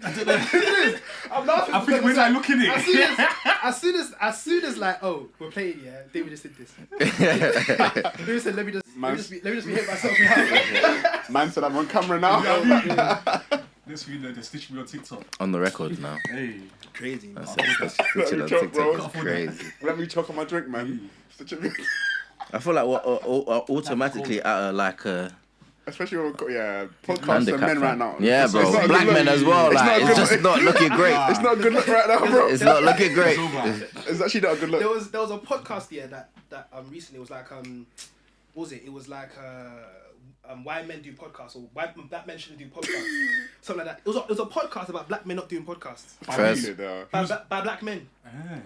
I don't know. I'm laughing. I think we're like looking at it. As soon as like, oh, we're playing, yeah. David just did this. David said, let me just behave myself now. Man said I'm on camera now. This video, they stitch me on TikTok. On the record now. Hey, crazy. That's Let me it. choke, bro. It's crazy. Let me choke on my drink, man. Such a I feel like we're automatically at especially when podcasts and men right now. Yeah, bro. Black men as well. Like, it's just not looking great. It's not a good look right now, bro. It's not looking great. It's actually not a good look. There was a podcast that recently was like what was it? It was like why men do podcasts or why black men shouldn't do podcasts, something like that. It was a podcast about black men not doing podcasts. First, by black men.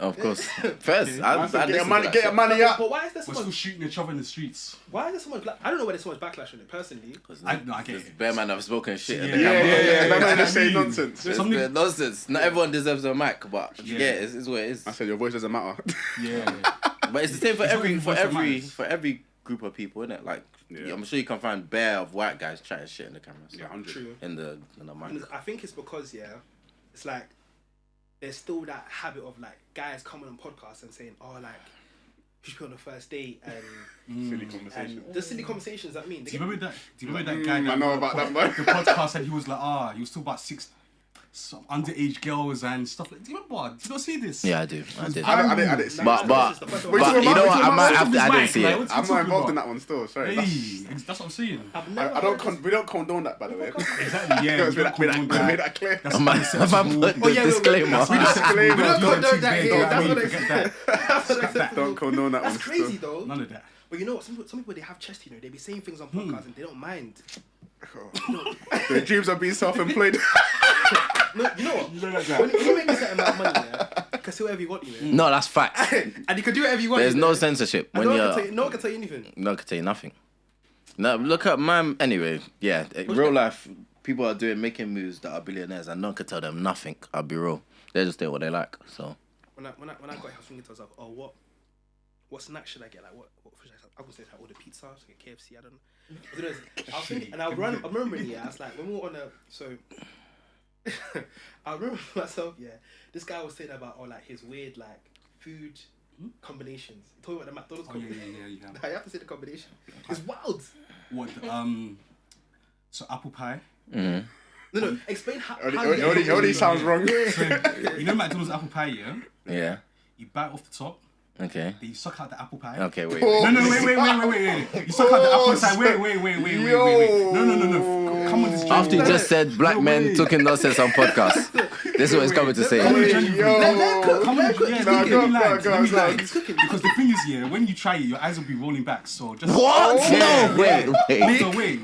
of course. First, get your money up. But why is there so we're much? still shooting each other in the streets. Why is there so much? I don't know why there's so much backlash on it personally. I get it. Bear man have spoken shit. in the Yeah. camera. Man just say nonsense. It's nonsense. Not everyone deserves a mic, but it's what it is. I said your voice doesn't matter. Yeah. But it's the same for It's not even voice that matters. every group of people, isn't it? Like, I'm sure you can find bare of white guys chatting shit in the camera. So. Yeah, 100. True. In the mic. I think it's because it's like there's still that habit of like guys coming on podcasts and saying, oh, like you should be on the first date and Silly conversation. the silly conversations. I mean, Do you remember that guy? I know about that, man. The podcast said he was like, he was talking about some underage girls and stuff like. Do you remember? Did you not see this? Yeah, I do. I did. I didn't see But it. you know what? I might have to. I didn't see it. I'm not involved in that one still. Sorry. Hey, that's what I'm saying. I don't. We don't condone that, by the way. Exactly. Yeah. We made that clear. I might put the disclaimer. We don't condone that big, here. don't That's what forget that. Don't condone that one. That's crazy though. None of that. But you know what? Some people they have chest. They be saying things on podcasts and they don't mind. The dreams of being self-employed. No, you know what? When you make a certain amount of money, you can say whatever you want, No, that's facts. and you can do whatever you want. There's no censorship when you're. No one can tell you anything. No one can tell you nothing. No, look at man. Anyway, yeah, real life people are making moves that are billionaires, and no one can tell them nothing. I'll be real. They just do what they like. So when I got here, I was thinking to myself, oh, what snack should I get? Like what food should I would say I order pizza, so I get KFC. I don't know. I was thinking, and I remember, I was like, when we were on I remember myself, this guy was saying about like his weird like food combinations. He told me about the McDonald's combination. Yeah, you can. I have to say the combination. It's wild. What? So apple pie. Mm-hmm. No. Explain how. It already sounds wrong. So, you know McDonald's apple pie, yeah? yeah, You bite off the top, okay, then you suck out the apple pie. okay, wait. No, wait. You suck out the apple inside. Wait. No. Come on, this journey. After you just said black men talking nonsense on podcast, this is what he's coming to say. Come on, Go. Because the thing is, when you try it, your eyes will be rolling back. So just What? Yeah. No, wait. So wait.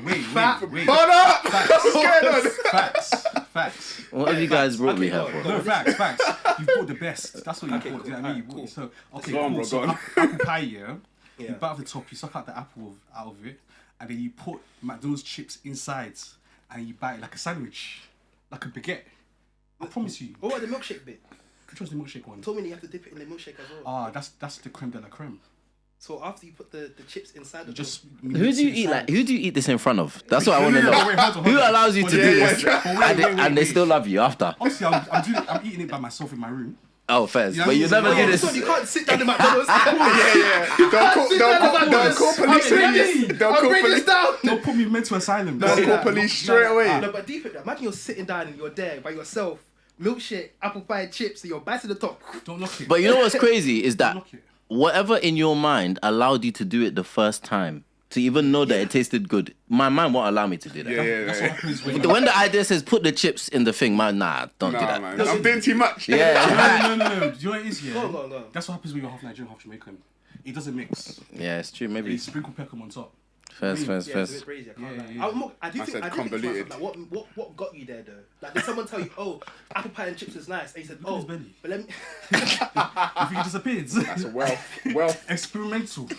Facts. What have you guys brought me here for? No, facts. You bought the best. That's what you bought. Do you know what I mean? Cool. So, okay, Go on, cool. bro, So go on. apple pie, You bite off the top, you suck out the apple out of it, and then you put McDonald's chips inside, and you bite it like a sandwich, like a baguette. I promise you. What about the milkshake bit? Which one's the milkshake one? You told me you have to dip it in the milkshake as well. That's the creme de la creme. So after you put the chips inside of Just Who do you eat like? Who do you eat this in front of? That's what I want to know. Wait, hold on. Who allows you to do this? Wait. And they still love you after? Honestly, I'm eating it by myself in my room. Oh, first, Yeah, but you never do So this. you can't sit down in McDonald's. Don't call police. Don't call police. Don't put me in mental asylum. Don't call police straight away. No, but deep in that, imagine you're sitting down and you're there by yourself, milkshake, apple pie, chips, and you're biting the top. Don't knock it. But you know what's crazy is that Knock it. whatever in your mind allowed you to do it the first time, to even know that it tasted good, my mind won't allow me to do that. That's what happens when When the idea says put the chips in the thing, man, don't do Nah, that. man. I'm doing too much. Yeah, No. Do you know what it is? Go on. That's what happens when you're half Nigerian, half Jamaican. It doesn't mix. yeah, it's true. You Maybe sprinkle peckham on top. first. Yeah, it's a bit crazy. I can't lie. I do think to convoluted. myself, like, what got you there though? Like, did someone tell you, oh, apple pie and chips is nice? And you said, Look at oh, his belly. but let me. You think it disappeared? That's wealth. Experimental.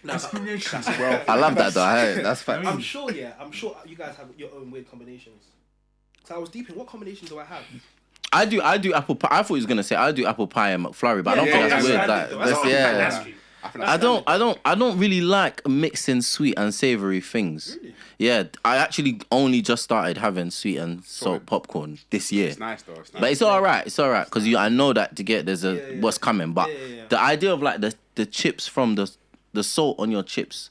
Experimentation. I love that though. I heard it. That's fact. I'm sure you guys have your own weird combinations. So I was deep in what combinations do I have? I do apple pie. I thought he was gonna say I do apple pie and McFlurry, but I don't think that's weird. standard, though. That's That's I don't really like mixing sweet and savory things. Really? Yeah, I actually only just started having sweet and salt popcorn this year. It's nice though. It's nice. But it's all right. It's all right because I know that to get there's what's coming. But the idea of like the chips from the salt on your chips.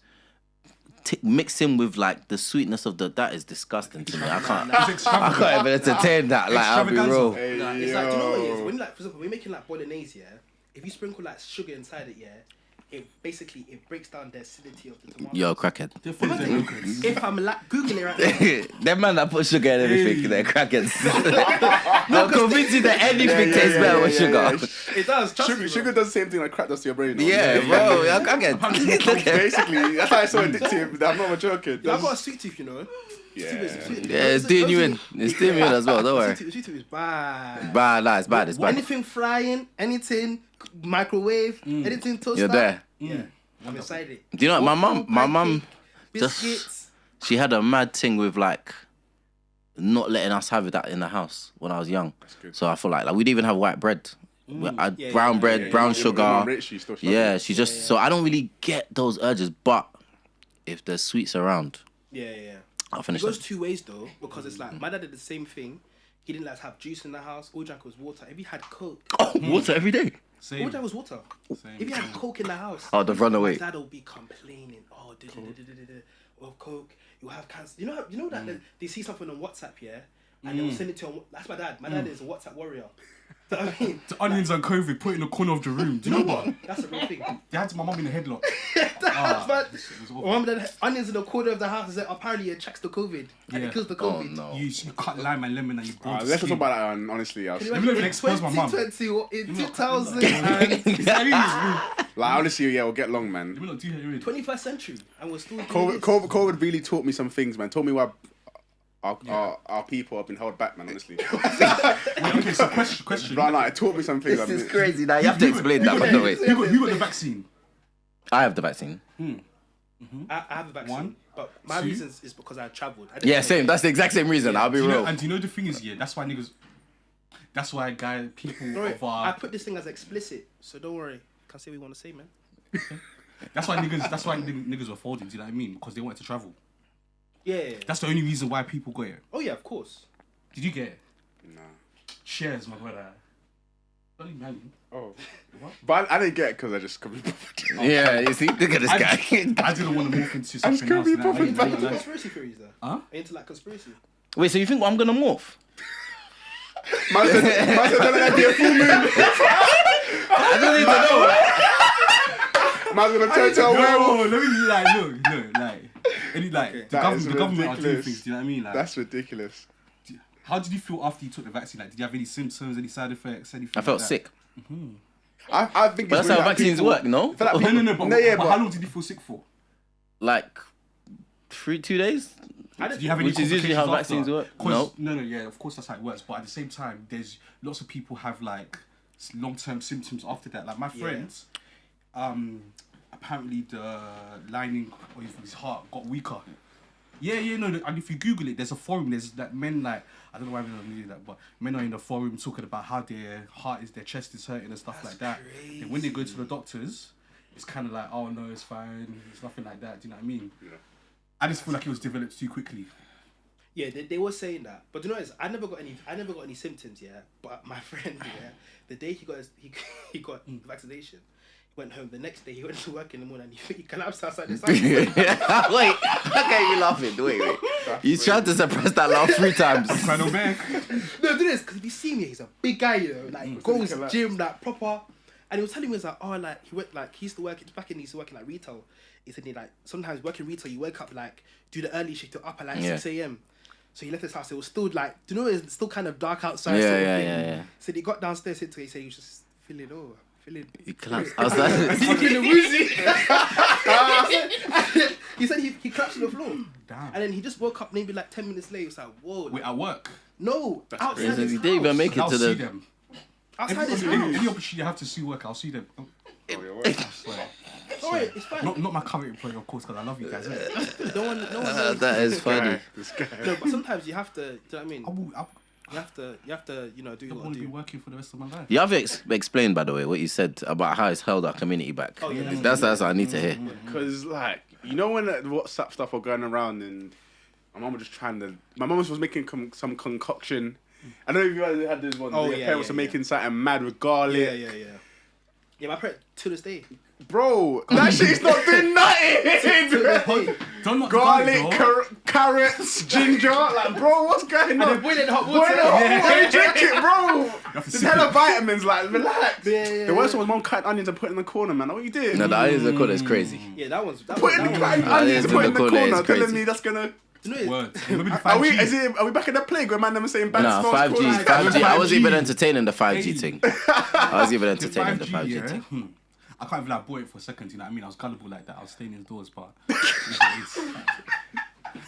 Mixing with like the sweetness of that is disgusting to me. I can't even entertain that. Like I'll be real. It's like, do you know what it is? When like, for example, we're making like bolognese, if you sprinkle like sugar inside it, it breaks down the acidity of the tomato. Yo, crackhead. If I'm like googling it right now, them man that put sugar in everything, they're crackheads. They'll convince you that anything tastes better with sugar. It does. Sugar does the same thing like crack does to your brain. Yeah, bro. You're crackhead. Basically, that's why it's so addictive. I'm not joking. I've got a sweet tooth, you know. Yeah, it's doing you in. It's doing you in as well. Don't worry. Sweet tooth is bad. Bad, no, it's bad. It's bad. Anything frying, anything microwave, anything toaster. You're there. Yeah, I'm excited. Do you know what, my mum just biscuits. she had a mad thing with like not letting us have that in the house when I was young. So I feel like we'd even have white bread. Brown bread, brown sugar. She just so I don't really get those urges, but if there's sweets around, I'll finish. It goes two ways though, because it's like my dad did the same thing. He didn't like to have juice in the house. All he drank was water. If he had Coke, water every day. All he drank was water. If he had Coke in the house, the runaway. My dad will be complaining. Or Coke, you have cancer. You know that they see something on WhatsApp, and they'll send it to him. That's my dad. My dad is a WhatsApp warrior. Do you know what I mean? The onions and COVID put in the corner of the room. Do you know what? That's a real thing. They had my mum in a headlock. Onions in the corner of the house. Apparently it attracts the COVID and it kills the COVID. Oh, no. You cut lime and lemon and you boil let's not talk about that. Honestly, Can you imagine in expose my mum. 2020 in 2000 like honestly, we'll get long, man. 21st century, and we're still doing COVID really taught me some things, man. Told me why our people have been held back, man. Honestly. Okay, so question. Right now, it taught me some things. This is crazy. Now you have to explain that. By the way, who got the vaccine? I have the vaccine. I have the vaccine, but my reasons is because I travelled. Same. That's the exact same reason. I'll be real. And do you know the thing is, that's why people of our... I put this thing as explicit, so don't worry. Can't say what we want to say, man. That's why niggas were folding. Do you know what I mean? Because they wanted to travel. Yeah. That's the only reason why people got it. Oh yeah, of course. Did you get it? No. Cheers, my brother. Don't even mind. Oh. What? But I didn't get it because I just couldn't be bothered. Yeah, you see, look at this guy. I didn't want to morph into something else. couldn't be bothered. Conspiracy theories, though. Huh? Into like conspiracy. Wait, so you think I'm gonna morph? Man said that'd be a full moon. I don't even know. Man's gonna turn to a werewolf. Let me look. The government are doing things. Do you know what I mean? Like, that's ridiculous. How did you feel after you took the vaccine? Like, did you have any symptoms, any side effects, anything? I felt sick. I think. But that's how vaccines work, no? No. But how long did you feel sick for? Like 2 days. Did you have any Which is usually how vaccines work. No, yeah, of course that's how it works. But at the same time, there's lots of people have like long-term symptoms after that. Like my friends, apparently the lining of his heart got weaker. And if you Google it, there's a forum. There's that men like I don't know why men don't do that, but men are in the forum talking about how their chest is hurting and stuff like that. Crazy. Then when they go to the doctors, it's kind of like, oh no, it's fine. It's nothing like that. Do you know what I mean? Yeah. I just feel like it was developed too quickly. Yeah, they were saying that, but you know what? I never got any symptoms. Yeah, but my friend, the day he got vaccination. Went home the next day. He went to work in the morning. And he collapsed outside the site. Wait, okay, you laughing? Wait. You tried to suppress that laugh 3 times. I'm trying to back. No, do this because if you see me, he's a big guy, like goes to gym, like proper. And he was telling me, he was like, oh, like he went, like he used to work. Back in, he used to work in like retail. He said, sometimes working retail, you wake up like do the early shift, up at like 6 a.m. So he left his house. It was still like, do you know, it's still kind of dark outside. Yeah. So he got downstairs. He said he was just feeling He collapsed. I was like, he's feeling woozy. He said he collapsed on the floor. Damn. And then he just woke up maybe like 10 minutes later. He was like, whoa. Wait, at work? No, outside his house. He didn't even make it I'll to see the. them. Outside his house. Any opportunity I have to see work, I'll see them. Oh, your work. I swear. Alright, it's fine. Not my current employer, of course, because I love you guys. No one knows. That is funny. This guy. No, but sometimes you have to. Do you know what I mean? You have to, you know, do I don't what want you to be do. working for the rest of my life. You have explained, by the way, what you said about how it's held our community back. Oh, yeah, That's what I need to hear. Because, like, you know when the WhatsApp stuff were going around and my mum was just trying to... My mum was making some concoction. I don't know if you guys had this one. Oh, Your yeah, parents yeah, were making something mad with garlic. Yeah. Yeah, my parents, to this day. Bro, that shit's not doing nothing. Don't knock Garlic, the garlic, carrots, ginger. Like, bro, what's going on? And then boil it in hot Boil water. it in hot water and drink it, bro. have to There's sip hella it. vitamins, like, relax. Yeah. The worst one was mom cutting onions and putting in the corner, man. What are you doing? No, the onions and corner is crazy. Yeah, that one's... Putting the that cutting onions and in putting the in the corner is corner, crazy. telling me that's gonna... Words. Maybe the Are we? 5G. Are we back in the playground? Man, them saying bad No, smells. 5G. 5G. I was even entertaining the 5G thing. I was even The entertaining the 5G, 5G yeah. thing. I can't even like bought it for a second. You know what I mean? I was gullible like that. I was staying indoors, but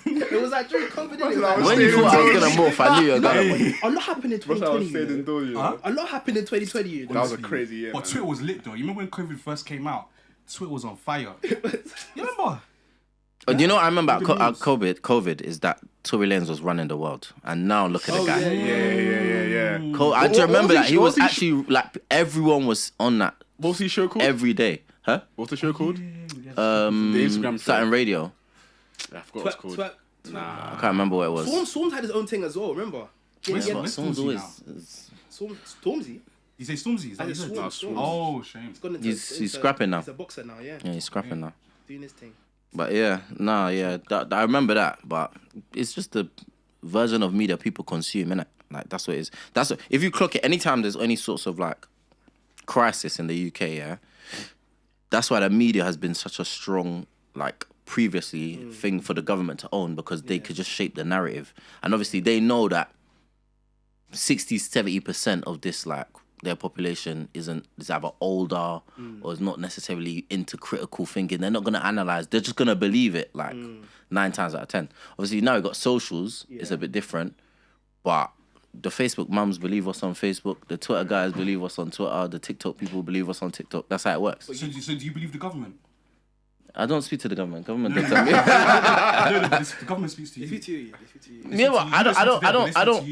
It was like very confident. Imagine I was When you staying thought I was indoors. gonna morph, I knew you were gonna. Hey. A lot happened in What's that? I was 2020. staying You know? indoors, you know? A lot happened in 2020. You know? That was a crazy year. But man. Twitter was lit though. You remember when COVID first came out? Twitter was on fire. You remember? You know what I remember about Good news. COVID is that Tory Lanez was running the world, and now look at the guy. Yeah. I What- just remember what that he what was he actually like everyone was on that What's his show called? every day, huh? What's the show called? The Instagram Saturn Radio. I forgot what it's called. I can't remember what it was. Storms had his own thing as well. Remember? Where's Yeah, Storm? Someone's Stormzy always. now? Stormzy. You say Stormzy? Is that I what said you Swarm. said? Stormzy. Oh, shame. He's gone into He's scrapping now. He's a boxer now. Yeah, Yeah, he's scrapping now. doing his thing. But yeah, I remember that. But it's just the version of media people consume, innit? Like that's what it is. That's what, if you clock it, anytime there's any sorts of like crisis in the UK, yeah, that's why the media has been such a strong like previously thing for the government to own because they could just shape the narrative, and obviously they know that 60-70% of this like their population is either older or is not necessarily into critical thinking. They're not gonna analyze. They're just gonna believe it like 9 times out of 10. Obviously now we've got socials. It's a bit different, but the Facebook mums believe us on Facebook. The Twitter guys believe us on Twitter. The TikTok people believe us on TikTok. That's how it works. So do you believe the government? I don't speak to the government. Government don't tell me. No, but the government speaks to They you. speak to you. They speak to you. Yeah, but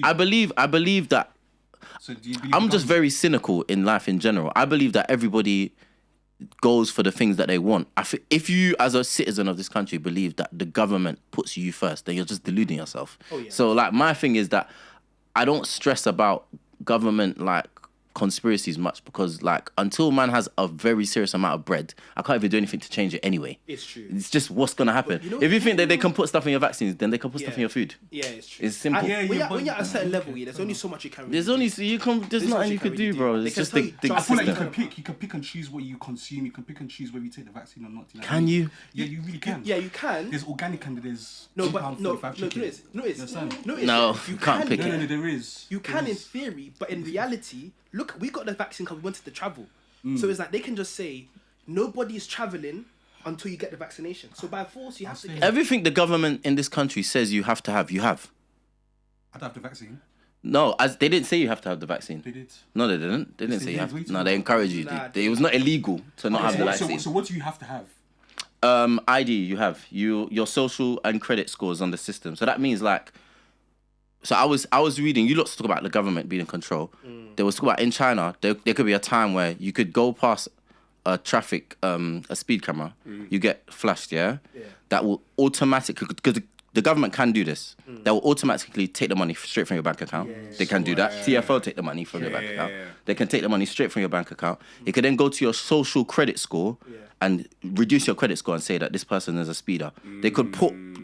I you. believe that. So do you believe I'm the just government? very cynical in life in general. I believe that everybody goes for the things that they want. If you, as a citizen of this country, believe that the government puts you first, then you're just deluding yourself. Oh, yeah. So, like, my thing is that I don't stress about government, like, conspiracies much because, like, until man has a very serious amount of bread, I can't even do anything to change it anyway. It's true. It's just what's going to happen. But you know- if you think that they can put stuff in your vaccines, then they can put stuff in your food. Yeah, it's true. It's simple. And Yeah, when you're at a certain but- level, there's only so much you can. Really There's do. only there's There's nothing what you could really do, bro. They It's can just tell the you, I I feel like you system. can pick and choose what you consume. You can pick and choose whether you take the vaccine or not. You know what I Can mean? you? Yeah, you really can. Yeah, you can. There's organic and there's No, £2.45 but no, chicken. it's You understand? No, you can't pick No, it. there is. You There can in is. theory, but in reality, look, we got the vaccine because we wanted to travel. So it's like they can just say nobody is traveling until you get the vaccination. So by force, you have to get. Everything the government in this country says you have to have, you have. I don't have the vaccine. No, they didn't say you have to have the vaccine. They did. No, they didn't. They didn't They say you did. have. What are you No, talking they about? encourage you. Nah, It was not illegal to not have the vaccine. So what do you have to have? ID you have your social and credit scores on the system. So that means like. So I was reading. You lots talk about the government being in control. There was talk about in China. There could be a time where you could go past a traffic a speed camera. You get flashed. Yeah. That will automatically because the government can do this. They will automatically take the money straight from your bank account. They can do that. TFO take the money from your bank account. They can take the money straight from your bank account. It can then go to your social credit score and reduce your credit score and say that this person is a speeder.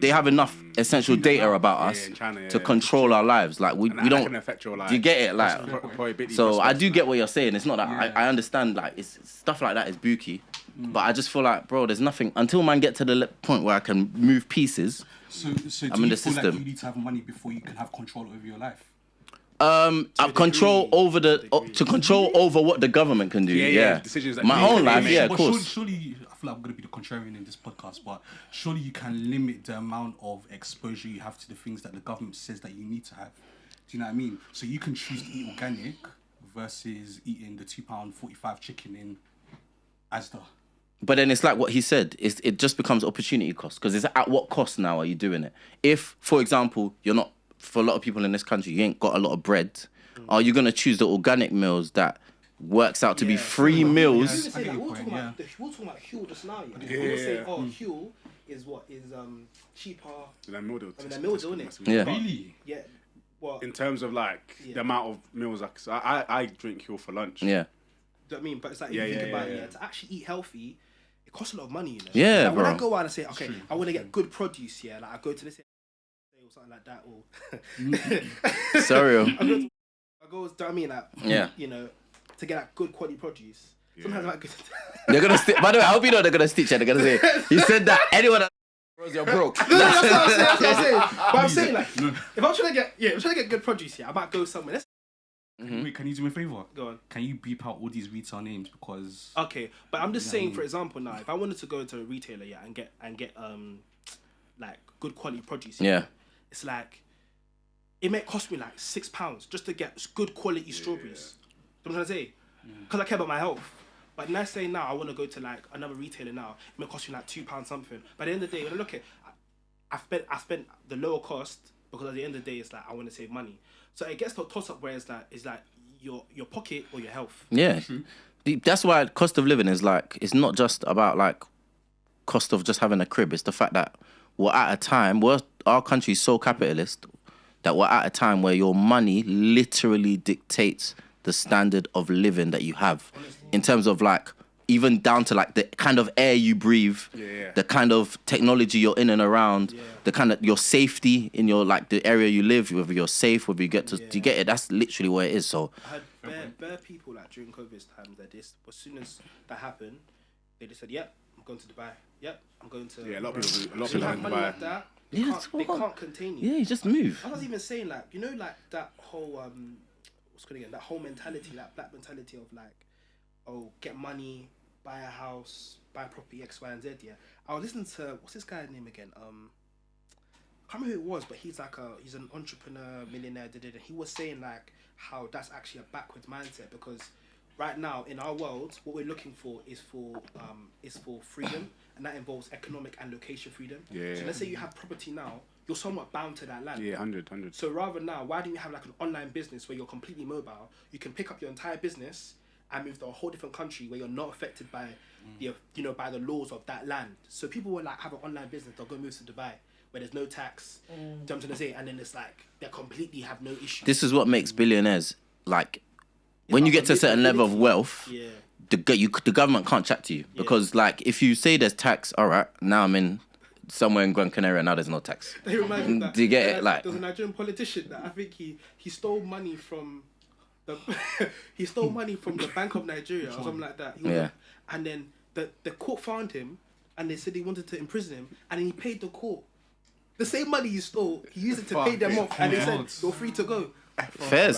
They have enough essential data about us in China, to control our lives. Like we That don't. can affect your life. Do you get it? Like, so I do get what you're saying. It's not that I understand. Like, it's stuff like that is booky, but I just feel like, bro, there's nothing until man get to the point where I can move pieces. So I'm do in you the feel system. like you need to have money before you can have control over your life? I've control over to control over what the government can do. Yeah, decisions that my you own can life. make. Yeah, of But course. surely, I feel like I'm going to be the contrarian in this podcast, but surely you can limit the amount of exposure you have to the things that the government says that you need to have. Do you know what I mean? So you can choose to eat organic versus eating the £2.45 chicken in Asda. But then it's like what he said. It just becomes opportunity cost because it's at what cost now are you doing it? If, for example, you're not for a lot of people in this country, you ain't got a lot of bread. Are you gonna choose the organic meals that works out to be free meals? We were talking about Huel just now. Yeah. We were saying, Huel is what is cheaper Than meal deal. than meal deal, innit? Yeah. Really? Yeah. Well, In terms of like the amount of meals, like I drink Huel for lunch. Yeah. do you know what I mean? But it's like, if you think about it, to actually eat healthy, it costs a lot of money, you know? Yeah, like, when bro. I go out and say, okay, I want to get good produce, yeah, like I go to this or something like that, or Cereal. I go, do you know what I mean? Like, Yeah. you know, to get that good quality produce. Sometimes I might go They're gonna by the way, I hope you know they're gonna stitch it. They're gonna say, he said that anyone that you're broke. No, that's what I'm saying. But I'm saying, like, if I'm trying to get good produce, yeah, I might go somewhere. Wait, can you do me a favor? Go on. Can you beep out all these retail names because? Okay, but I'm just saying, for example, now if I wanted to go into a retailer, yeah, and get like good quality produce, Yeah. it's like it may cost me like £6 just to get good quality strawberries. You know what I'm trying to say? Because I care about my health. But let's say now I want to go to like another retailer now, it may cost you like £2 something. But at the end of the day, when I look at, I spent the lower cost because at the end of the day, it's like I want to save money. So it gets to a toss up where it's like your pocket or your health. Yeah. That's why cost of living is like, it's not just about like cost of just having a crib. It's the fact that we're at a time where our country is so capitalist that we're at a time where your money literally dictates the standard of living that you have. In terms of like, even down to like the kind of air you breathe, the kind of technology you're in and around, the kind of your safety in your like the area you live, whether you're safe, whether you get to, you get it. That's literally where it is. So I had bare people like during COVID times that this, as soon as that happened, they just said, "Yep, I'm going to Dubai. Yep, I'm going to." Yeah, a lot of people So you have in money Dubai. like that. Yeah, They can't contain you. yeah, you just move. I was even saying like, you know, like that whole what's good again? That whole mentality, that black mentality of like, oh, get money, buy a house, buy property, X, Y, and Z. Yeah, I was listening to what's this guy's name again? I can't remember who it was, but he's an entrepreneur, millionaire. He was saying like how that's actually a backwards mindset because right now in our world, what we're looking for is for freedom, and that involves economic and location freedom. Yeah. So let's say you have property now, you're somewhat bound to that land. Yeah, 100. So rather now, why don't you have like an online business where you're completely mobile? You can pick up your entire business and move to a whole different country where you're not affected by by the laws of that land. So people will like have an online business, they'll go move to Dubai where there's no tax. Do you know what I'm trying to say? And then it's like they completely have no issue. This is what makes billionaires like. When you get to a certain level of wealth, the government can't chat to you because like if you say there's tax, all right, now I'm in somewhere in Gran Canaria, now there's no tax. They remind me of that. Do you get it? Like there was a Nigerian politician that I think he stole money from the Bank of Nigeria or something like that. And then the court found him and they said they wanted to imprison him and then he paid the court. The same money he stole, he used it to pay them off and they said you're free to go. fairs.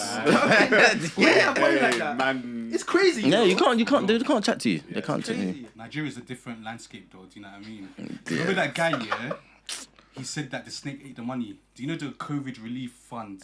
Yeah, money like that. Man. It's crazy. Yeah, you you know? can't. They can't chat to you. They can't chat to you. Crazy. Nigeria's a different landscape, though. Do you know what I mean? Remember that guy? Yeah, he said that the snake ate the money. Do you know the COVID relief fund?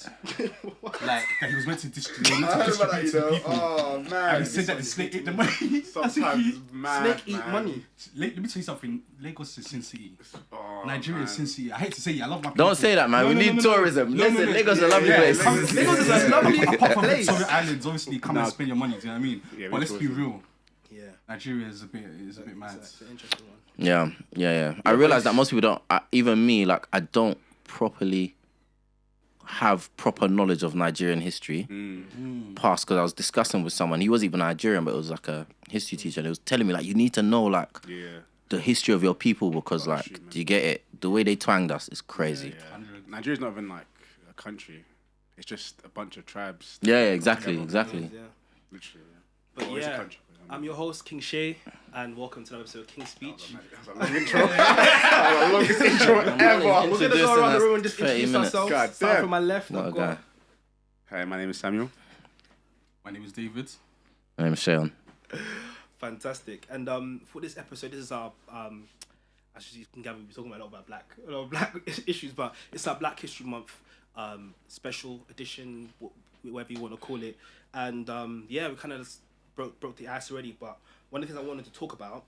Like that he was meant to distribute to the people. Oh man! And he said that the snake ate the money. Sometimes it's mad, Snake eat man. money. Let me tell you something. Lagos is Sin City. Oh, Nigeria is man. Sin City. I hate to say it. I love my people. Don't say that, man. No, We no, need no, no. tourism. No, no, Listen, no. Lagos is a lovely Yeah, place. Lagos is a lovely Apart from place. Victoria Islands, obviously, come and No. spend your money. Do you know what I mean? Yeah, But let's be tourism. real. Yeah. Nigeria is a bit mad. It's an interesting one. Yeah. I realize that most people don't. Even me, like, I don't properly have proper knowledge of Nigerian history. Past, because I was discussing with someone. He wasn't even Nigerian, but it was like a history teacher, and he was telling me like, you need to know like the history of your people because like, shoot, man. do you get it? The way they twanged us is crazy. Yeah. Nigeria's not even like a country. It's just a bunch of tribes. Yeah, exactly. Yeah. Literally, yeah. But Or it's a yeah, country. I'm your host, King Shay, and welcome to another episode of King's Speech. That's a long intro. That's the longest intro ever. We're going to go around the room and just 30 introduce minutes. ourselves. God Start damn. from my left. What a I've guy. got Hi, my name is Samuel. My name is David. My name is Shayon. fantastic. And for this episode, this is our as you can gather, we're talking about a lot of black issues, but it's our Black History Month special edition, whatever you want to call it. And yeah, we kind of just broke the ice already. But one of the things I wanted to talk about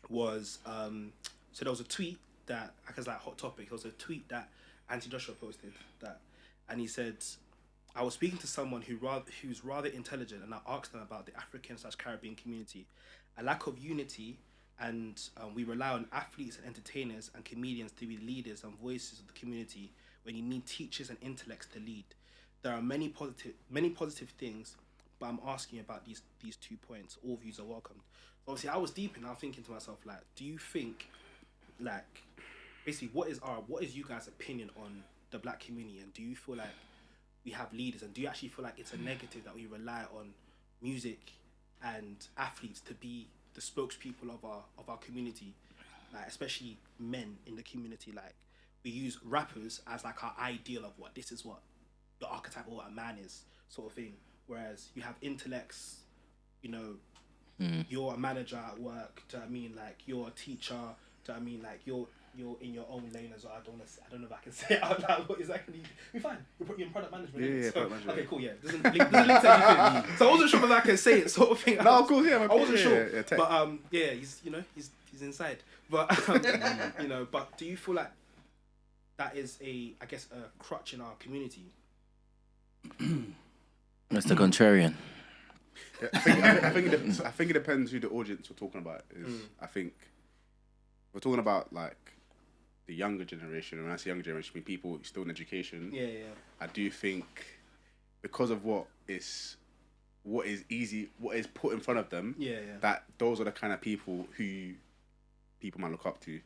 was so there was a tweet that, like, as like hot topic, there was a tweet that Anti Joshua posted that and he said, I was speaking to someone who's rather intelligent, and I asked them about the African/Caribbean community, a lack of unity, and we rely on athletes and entertainers and comedians to be leaders and voices of the community when you need teachers and intellects to lead. There are many positive things, but I'm asking about these 2 points. All views are welcomed. So obviously, I was deep in. I was thinking to myself, like, do you think, like, basically, what is you guys' opinion on the black community, and do you feel like we have leaders, and do you actually feel like it's a negative that we rely on music and athletes to be the spokespeople of our community, like especially men in the community? Like, we use rappers as like our ideal of what this is, what the archetype of what a man is, sort of thing. Whereas you have intellects, you know, you're a manager at work. Do you know what I mean? Like, you're a teacher. Do you know what I mean? Like, you're in your own lane as well. I don't know if I can say it out loud, but exactly. You're fine. You're in product management. Yeah, so, product management. Okay, cool. Yeah, doesn't link to anything. So I wasn't sure if I can say it, sort of thing. No, of course, yeah. I wasn't sure. Yeah, but yeah, he's he's inside. But you know, but do you feel like that is a crutch in our community? Mr. Contrarian. Yeah, I think it depends who the audience we're talking about is. I think we're talking about like the younger generation, and when I say younger generation, I mean people still in education. Yeah. I do think because of what is put in front of them. That those are the kind of people who people might look up to.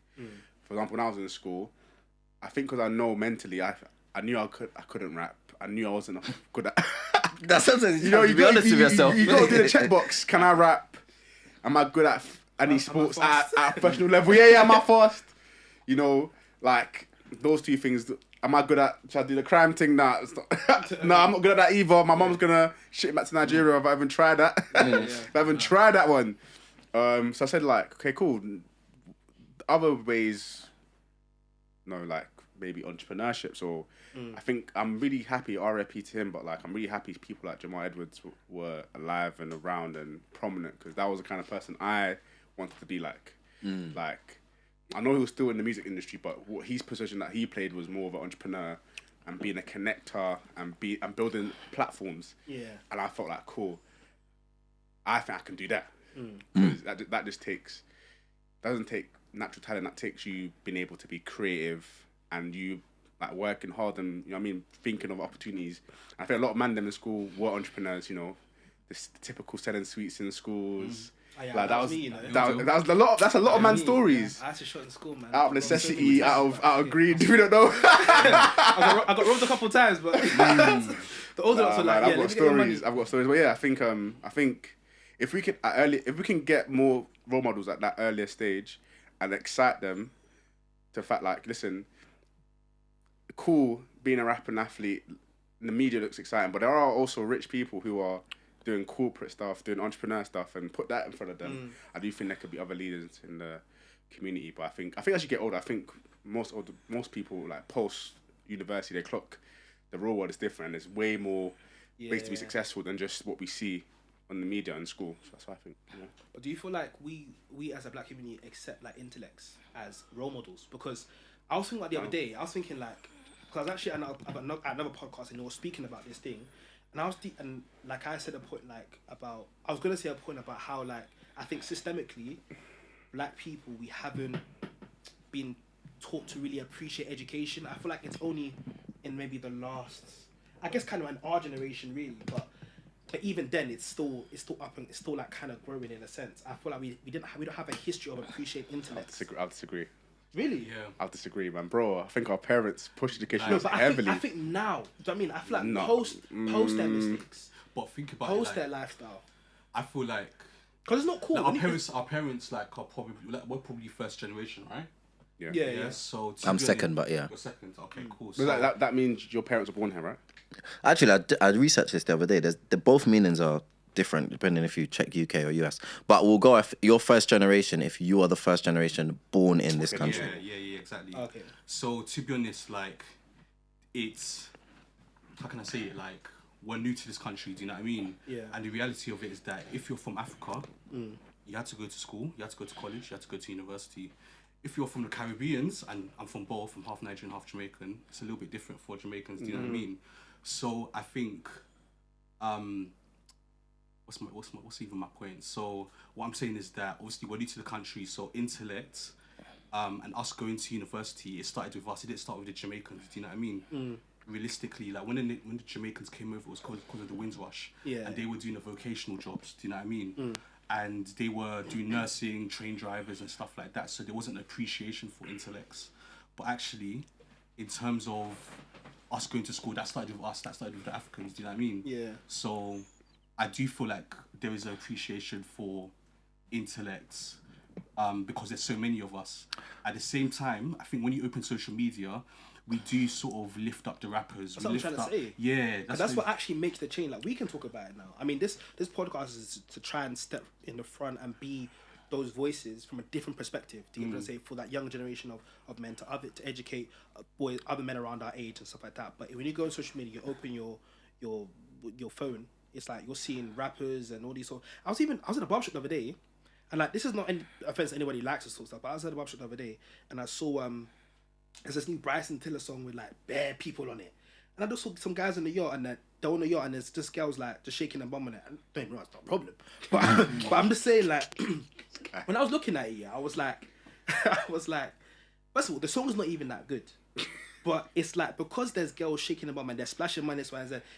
For example, when I was in school, I think because I know mentally, I knew I couldn't rap. I knew I wasn't good at. That's something you be honest with yourself. You got to do the checkbox. Can I rap? Am I good at any sports at a professional level? Yeah, am I fast? You know, like those two things. Am I good at? Should I do the crime thing? Nah, no, I'm not good at that either. My mum's gonna ship back to Nigeria if I haven't tried that. If I haven't tried that one. So I said like, okay, cool. Other ways, like maybe entrepreneurships or. I think I'm really happy, RIP to him, but like I'm really happy people like Jamal Edwards were alive and around and prominent, because that was the kind of person I wanted to be like. Like, I know he was still in the music industry, but what his position that he played was more of an entrepreneur and being a connector and building platforms. Yeah. And I felt like, cool, I think I can do that. Because that just doesn't take natural talent. That takes you being able to be creative and you like working hard and, you know what I mean, thinking of opportunities. I think a lot of men in school were entrepreneurs, you know, the typical selling sweets in schools. Like that was me, you know. That was a lot. That's a lot of man's stories. I had to shot in school, man. Out of necessity, out of greed. We don't know. I got robbed a couple of times, but the older ones were like, I've got stories. But yeah, I think if we can get more role models at that earlier stage and excite them to the fact like, listen, cool being a rapper and athlete, the media looks exciting, but there are also rich people who are doing corporate stuff, doing entrepreneur stuff, and put that in front of them. I do think there could be other leaders in the community, but I think as you get older, I think most people like post university, they clock the real world is different. There's way more ways to be successful than just what we see on the media and school. So that's what I think. Yeah. But do you feel like we as a black community accept like intellects as role models? Because I was thinking about the other day, I was thinking like, because I was actually at another podcast and they were speaking about this thing, and like I said a point I was gonna say a point about how like I think systemically, black people, we haven't been taught to really appreciate education. I feel like it's only in maybe the last, I guess, kind of in our generation really, but even then it's still up and it's still like kind of growing in a sense. I feel like we don't have a history of appreciating intellect. I'll disagree. Really? Yeah. I'll disagree, man, bro. I think our parents pushed education heavily. I think now, do you know what I mean? I feel like post their mistakes, but think about post their lifestyle. I feel like because it's not cool. Like our parents like are probably we're probably first generation, right? Yeah. So I'm second, but yeah. You're second. Okay, cool. So that means your parents were born here, right? Actually, I researched this the other day. Both meanings are different depending if you check UK or US. But we'll go if your first generation if you are the first generation born in this country. Yeah, exactly. Okay. So to be honest, like, it's, how can I say it? Like, we're new to this country. Do you know what I mean? Yeah. And the reality of it is that if you're from Africa, you had to go to school, you had to go to college, you had to go to university. if you're from the Caribbeans, and I'm from both, I'm half Nigerian, half Jamaican, it's a little bit different for Jamaicans, do you know what I mean? So I think, what's even my point? So what I'm saying is that obviously we're new to the country, so intellect, and us going to university, it started with us, it didn't start with the Jamaicans, do you know what I mean? Realistically, like when the Jamaicans came over, it was because of the Windrush, and they were doing the vocational jobs, do you know what I mean? And they were doing nursing, train drivers and stuff like that, so there wasn't an appreciation for intellects. But actually, in terms of us going to school, that started with us, that started with the Africans, do you know what I mean? Yeah. So I do feel like there is an appreciation for intellects, because there's so many of us. At the same time, I think when you open social media, we do sort of lift up the rappers. That's what I'm trying to say. Yeah. That's what actually makes the change. Like, we can talk about it now. I mean, this podcast is to try and step in the front and be those voices from a different perspective. To even say for that young generation of men to educate other men around our age and stuff like that. But when you go on social media, you open your phone. It's like you're seeing rappers and all these. So I was in a barbershop the other day, and like, this is not any offense to anybody who likes this sort of stuff, but I was at a barbershop the other day and I saw there's this new Bryson Tiller song with like bare people on it, and I just saw some guys in the yacht, and they're on the yacht, and there's just girls like just shaking their bum on it. And don't get me wrong, it's not a problem, but I'm just saying, like, when I was looking at it, I was like, first of all, the song's not even that good, but it's like, because there's girls shaking their bum and they're splashing money,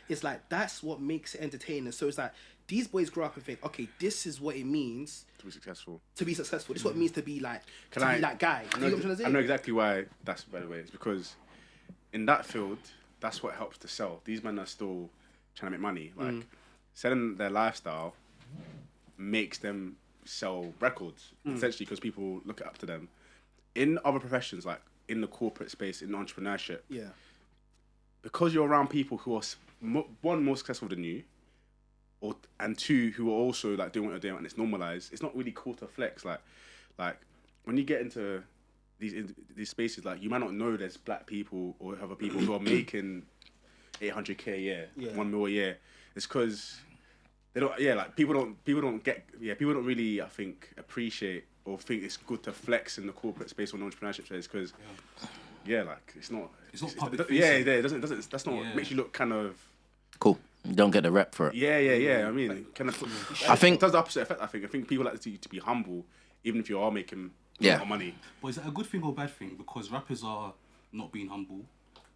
it's like that's what makes it entertaining. So it's like these boys grow up and think, okay, this is what it means to be successful. This is what it means to be like, be that guy. You know what I'm trying to say? I know exactly why that's, by the way. It's because in that field, that's what helps to sell. These men are still trying to make money. Like, selling their lifestyle makes them sell records, essentially, because people look up to them. In other professions, like in the corporate space, in entrepreneurship, because you're around people who are, one, more successful than you, and two, who are also like doing what they're doing, and it's normalized. It's not really cool to flex. Like when you get into these spaces, like, you might not know there's black people or other people who are making 800K a year, 1 mil a year. It's because they don't. Yeah, like people don't really, I think, appreciate or think it's good to flex in the corporate space or the entrepreneurship space, because like it's not public. It doesn't. That's not what makes you look kind of cool. You don't get the rep for it. Yeah. I mean, kind of. I think it does the opposite effect. I think people like to be humble, even if you are making a lot of money. But is it a good thing or bad thing? Because rappers are not being humble,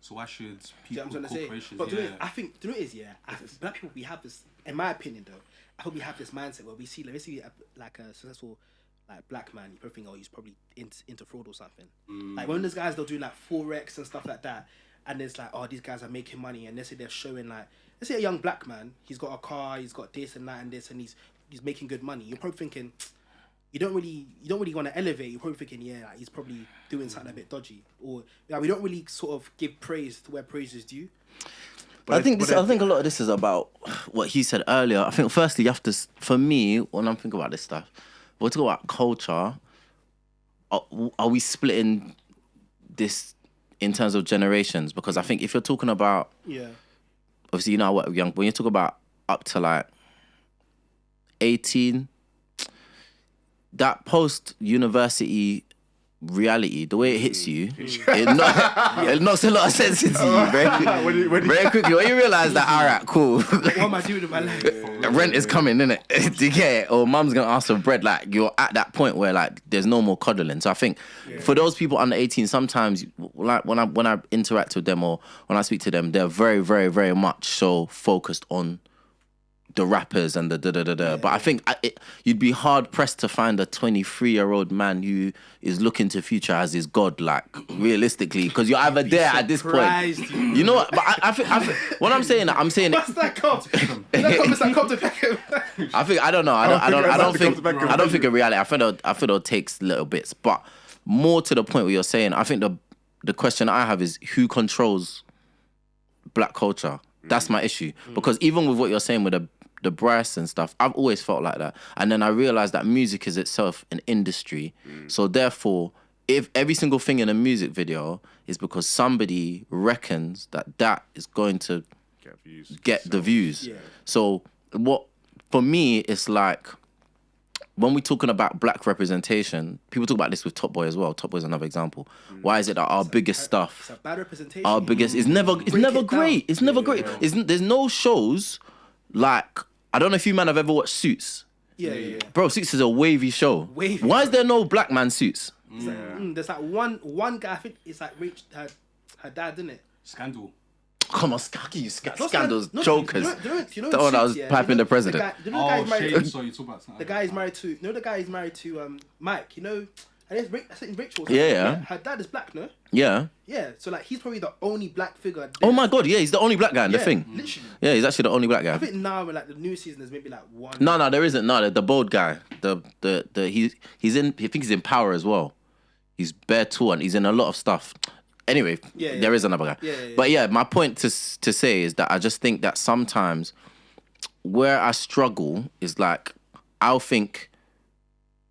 so why should people, corporations? But I think what it is, black people, we have this, in my opinion though, I think we have this mindset where we see like a successful like black man, you probably think, oh, he's probably into fraud or something. Like when those guys, they'll do like Forex and stuff like that, and it's like, oh, these guys are making money, and let's say they're showing, like, let's say a young black man, he's got a car, he's got this and that and this, and he's making good money. You're probably thinking, you don't really want to elevate. You're probably thinking, like, he's probably doing something a bit dodgy, or we don't really sort of give praise to where praise is due. But I think a lot of this is about what he said earlier. I think firstly, you have to, for me, when I'm thinking about this stuff, we're talking about culture. Are we splitting this in terms of generations? Because I think if you're talking about, obviously, you know, I work with young, when you talk about up to like 18, that post-university reality, the way it hits you, it knocks a lot of sense into you very quickly. When you realise that, all right, cool. What am I doing with my life? Rent is coming, innit? Do you get it? Or mum's going to ask for bread. Like, you're at that point where, like, there's no more coddling. So I think for those people under 18, sometimes, like, when I interact with them or when I speak to them, they're very, very, very much so focused on the rappers and the da-da-da-da. But I think you'd be hard-pressed to find a 23-year-old man who is looking to future as his god, like, realistically, because you're either there at this point. You know what? But I think what I'm saying it. What's that cop? Is that cop to Beckham? I don't know. I don't think in reality. I feel it takes little bits. But more to the point where you're saying, I think the question I have is, who controls black culture? That's my issue. Because even with what you're saying with the Bryce and stuff, I've always felt like that. And then I realized that music is itself an industry. So therefore, if every single thing in a music video is because somebody reckons that is going to get the views. So what, for me, it's like, when we're talking about black representation, people talk about this with Top Boy as well. Top Boy is another example. Why is it that our biggest stuff, It's a bad representation. our biggest, it's never great. It's never great. There's no shows like, I don't know if you man have ever watched Suits. Yeah. Bro, Suits is a wavy show. Wavy. Why is there no black man Suits? It's like, there's like one guy, I think it's like her dad, didn't it? Scandal. Come on, scandals, jokers. You know The one that was Suits, piping the president. The guy is married to. Sorry, you talk about The guy is married to. The guy is married to Mike. You know, I think Rachel. Yeah. Her dad is black, no? Yeah. Yeah. So like, he's probably the only black figure. Oh my God, yeah, he's the only black guy in the thing. Literally. Yeah, he's actually the only black guy. I think now, like the new season, there's maybe like one. No, there isn't. No, the bald guy. He's in. I think he's in Power as well. He's bare tall and he's in a lot of stuff. Anyway, there is another guy. Yeah. But yeah, my point to say is that I just think that sometimes where I struggle is like, I'll think,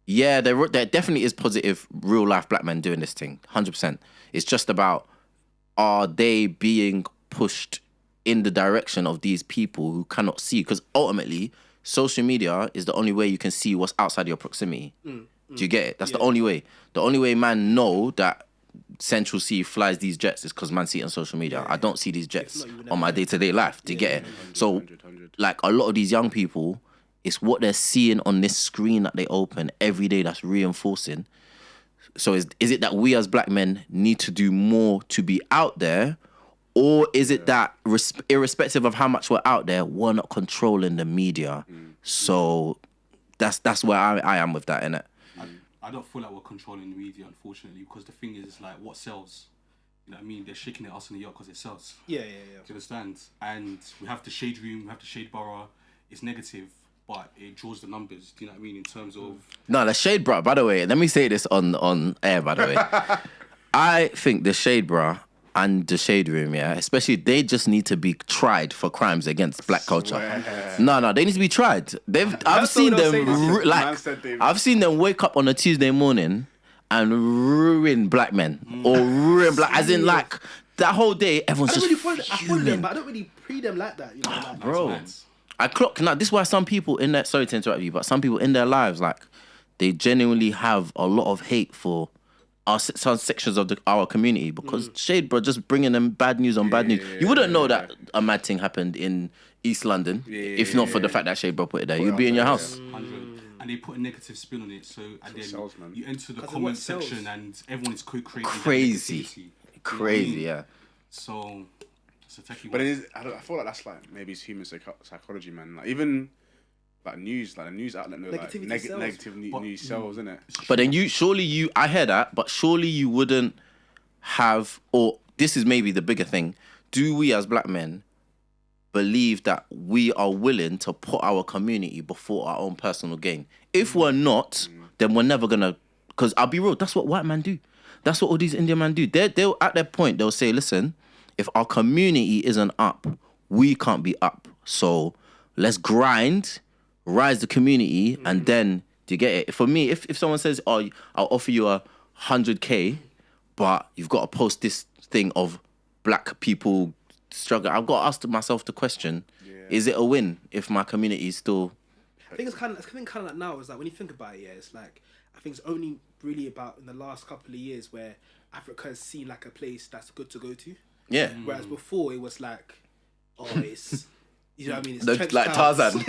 yeah, there definitely is positive real life black men doing this thing, 100%. It's just about, are they being pushed in the direction of these people who cannot see? Because ultimately, social media is the only way you can see what's outside your proximity. Do you get it? That's the only way. The only way man know that Central C flies these jets is because man see it on social media. I don't see these jets on my day-to-day life. Do you get it? 100, So, 100. like, a lot of these young people, it's what they're seeing on this screen that they open every day that's reinforcing. So is it that we as black men need to do more to be out there? Or is it that irrespective of how much we're out there, we're not controlling the media? So that's where I am with that, innit? I don't feel like we're controlling the media, unfortunately, because the thing is, like, what sells? You know what I mean? They're shaking at us in the yacht because it sells. Yeah. Do you understand? And we have the shade room, we have the shade borough. It's negative, but it draws the numbers. Do you know what I mean? In terms of... No, the shade bra, by the way, let me say this on air, by the way. I think the shade bra and the shade room, yeah, especially, they just need to be tried for crimes against black culture. No, they need to be tried. I've seen them wake up on a Tuesday morning and ruin black men or ruin black, as in like that whole day. Everyone's just I follow them, but I don't really pre them like that. You know, like, bro. I clock now. This is why some people in that. Sorry to interrupt you, but some people in their lives, like, they genuinely have a lot of hate for some sections of our community because shade, bro, just bringing them bad news on bad news. You wouldn't know that a mad thing happened in East London if not for the fact that shade, bro, put it there. You'd be in your house. 100. And they put a negative spin on it, so and then sells, man. you enter the comment section and everyone is co-creating Crazy, yeah. So it's a techie But one. it is, I feel like that's like maybe it's human psychology, man. Like even like news, like the news outlet, know, like Negativity sells. negative news sells, isn't it? But then I hear that, but surely you wouldn't have, or this is maybe the bigger thing, do we as black men believe that we are willing to put our community before our own personal gain? If we're not, then we're never gonna, because I'll be real, that's what white men do. That's what all these Indian men do. They'll at their point, they'll say, listen, if our community isn't up, we can't be up. So let's grind, rise the community, and then, do you get it? For me, if someone says, oh, I'll offer you 100K, but you've got to post this thing of black people struggle, I've got to ask myself the question, is it a win if my community is still... I think it's kind of like now, is like when you think about it, it's like, I think it's only really about in the last couple of years where Africa has seen like a place that's good to go to. Yeah. Whereas before it was like, oh, it's, you know what I mean? It's Like trench Tarzan. towns.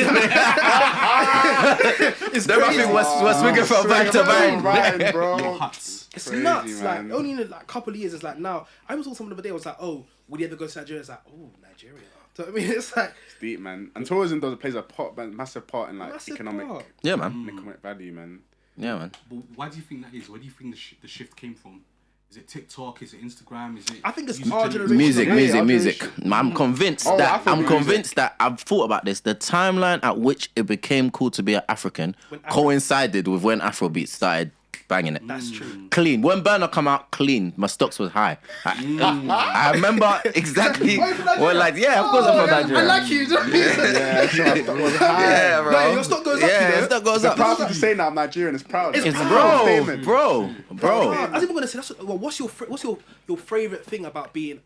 It's crazy. We're swinging from bank to bank. Right, bro. Your huts. It's Crazy, nuts. man. Like only in like a couple of years, it's like now. I was talking to someone the other day. I was like, oh, would you ever go to Nigeria? It's like, oh, Nigeria. Do you know what I mean? It's like It's deep, man. And tourism plays a massive part in like massive economic part. Yeah, man. economic value, man. Yeah, man. But why do you think that is? Where do you think the shift came from? Is it TikTok? Is it Instagram? Is it? I think it's music our generation? generation. Music. Yeah, I'm convinced Oh, that Afrobeat I've thought about this. The timeline at which it became cool to be an African coincided with when Afrobeat started banging it. That's true. Clean. When Burner come out, clean. My stocks was high. I remember exactly. Well, like, yeah, of course I'm from Nigeria. I like you. Yeah, sure, I thought it was high. Yeah, bro. No, your stock goes up, Yeah, you know? your stock goes The up. proud thing to say now, I'm Nigerian. It's proud. It's It's proud. Statement. bro. I was even gonna say, what's your favorite thing about being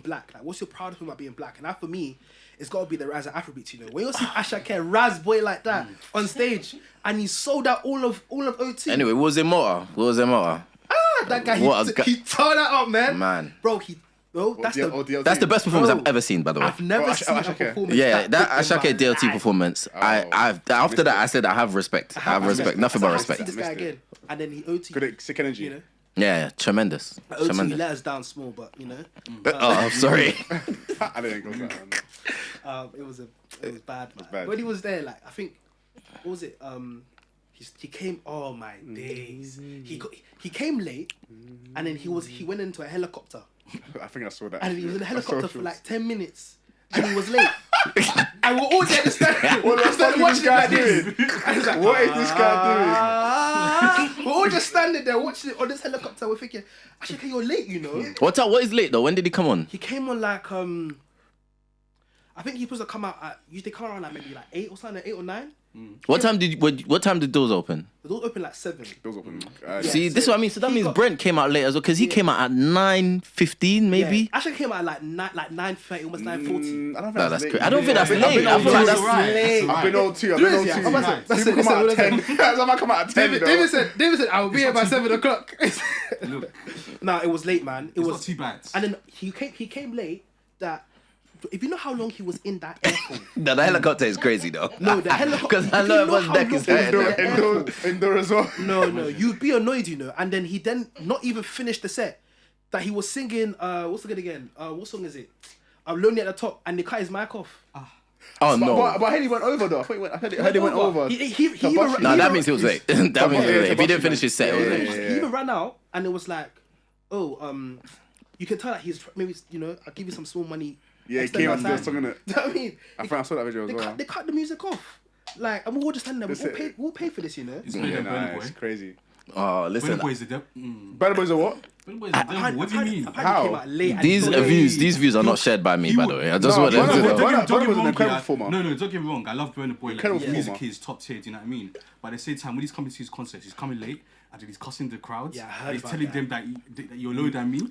black? Like, what's your proudest thing about being black? And that for me it's got to be the Raz of Afrobeats, you know. When you see Ashake Raz boy like that on stage, and he sold out all of OT. Anyway, what was it motor? That guy, he tore that up, man. Bro, that's the best performance I've ever seen, by the way. I've never seen a performance. Yeah, that Ashake DLT performance. After that, I said I have respect. I have respect. Nothing but respect. See this guy again, and then he OT. Good, sick energy. You know? Yeah, tremendous. OT Tremendous. let us down small, but you know. I'm sorry. I didn't go for that. It was bad, man. When he was there, like I think, what was it? He came. Oh my days! He came late, and then he went into a helicopter. I think I saw that. And he was in a helicopter for like 10 minutes, and he was late. And we're all there to stand. We're watching it like this. Like, what is this guy doing? We're all just standing there watching it on this helicopter. We're thinking, actually, you're late, you know. What is late though? When did he come on? He came on like I think he was supposed to come out at usually come around like maybe like 8 or something, 8 or 9. What time did doors open? The doors open like 7. Doors open. See, this is what I mean. So that means Brent came out late as well, because he came out at 9:15 maybe. Yeah. Actually came out at like 9:30, almost 9:40. I don't think that's late. crazy. I don't think that's late. I feel like that's late. I've been old too. People come out at 10. Someone come out at 10. David said, I will be here by 7 o'clock. Nah, it was late, man. It was not too bad. And then he came late. That if you know how long he was in that airport. No, the helicopter is crazy though. No, the helicopter. Because I know everyone's neck is hurting. Indoor as well. No, you'd be annoyed, you know. And then he not even finished the set. That he was singing. What's the good again? What song is it? I'm Lonely at the Top, and they cut his mic off. Oh no! But I heard he went over though. I heard he went over. That means he was late. That means he was late. If he didn't finish his set, it was late. He even ran out, and it was like, you can tell that he's maybe, you know, I'll give you some small money. Yeah, he came out to do a song, innit? You know what I mean? I think I saw that video as well. They cut the music off. Like, and we're all just standing there. We'll pay for this, you know? It's crazy. Oh, listen. Burna Boy is the devil. Burna Boy's a what? Burna Boy is the devil. What do you mean? How? These views are not shared by me, by the way. I just want them to know. Burna was an incredible performer. No, don't get me wrong. I love Burna Boy. Incredible His music performer. is top tier. Do you know what I mean? But at the same time, when he's coming to his concerts, he's coming late. And then he's cussing the crowds. Yeah, I heard and he's about telling that. them that you're lower than me.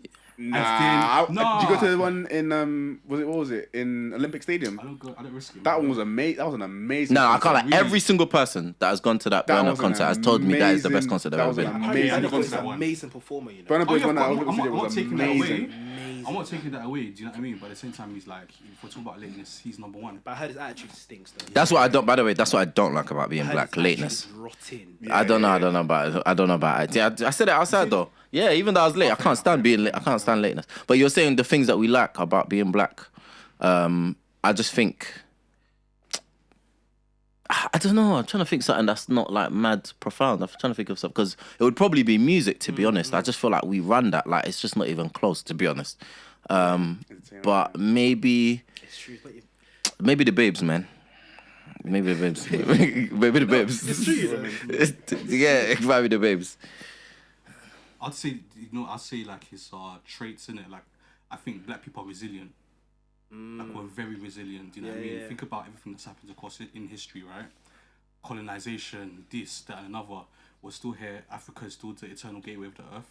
Nah. Did you go to the one in what was it in Olympic Stadium? I don't risk it. That one was amazing. That was an amazing. No, I concert. can't. Like, every single person that has gone to that Burna was an concert has told me that is the best concert they've ever that was been. an Amazing. I've gone to He's that an one. amazing performer, you know. Burna Boy's one that I I'm was not taking that away. Amazing. I'm not taking that away. Do you know what I mean? But at the same time, he's like, if we're talking about lateness, he's number one. But I heard his attitude stinks, though. That's what I don't. By the way, that's what I don't like about being black. Lateness. Rotten. I don't know about it. Yeah, I said it outside though. Yeah, even though I was late, I can't stand being late. I can't stand lateness. But you're saying the things that we like about being black. I just think. I don't know. I'm trying to think something that's not like mad profound. I'm trying to think of something because it would probably be music. To be honest, I just feel like we run that. Like it's just not even close. To be honest, but maybe maybe the babes, man. Maybe the babes. Maybe the babes. It's true, you know. Yeah, it might be the babes. I'd say like his traits in it. Like I think black people are resilient. Like we're very resilient. You know what I mean? Think about everything that's happened across it in history, right? Colonization, this, that, and another. We're still here. Africa is still the eternal gateway of the earth.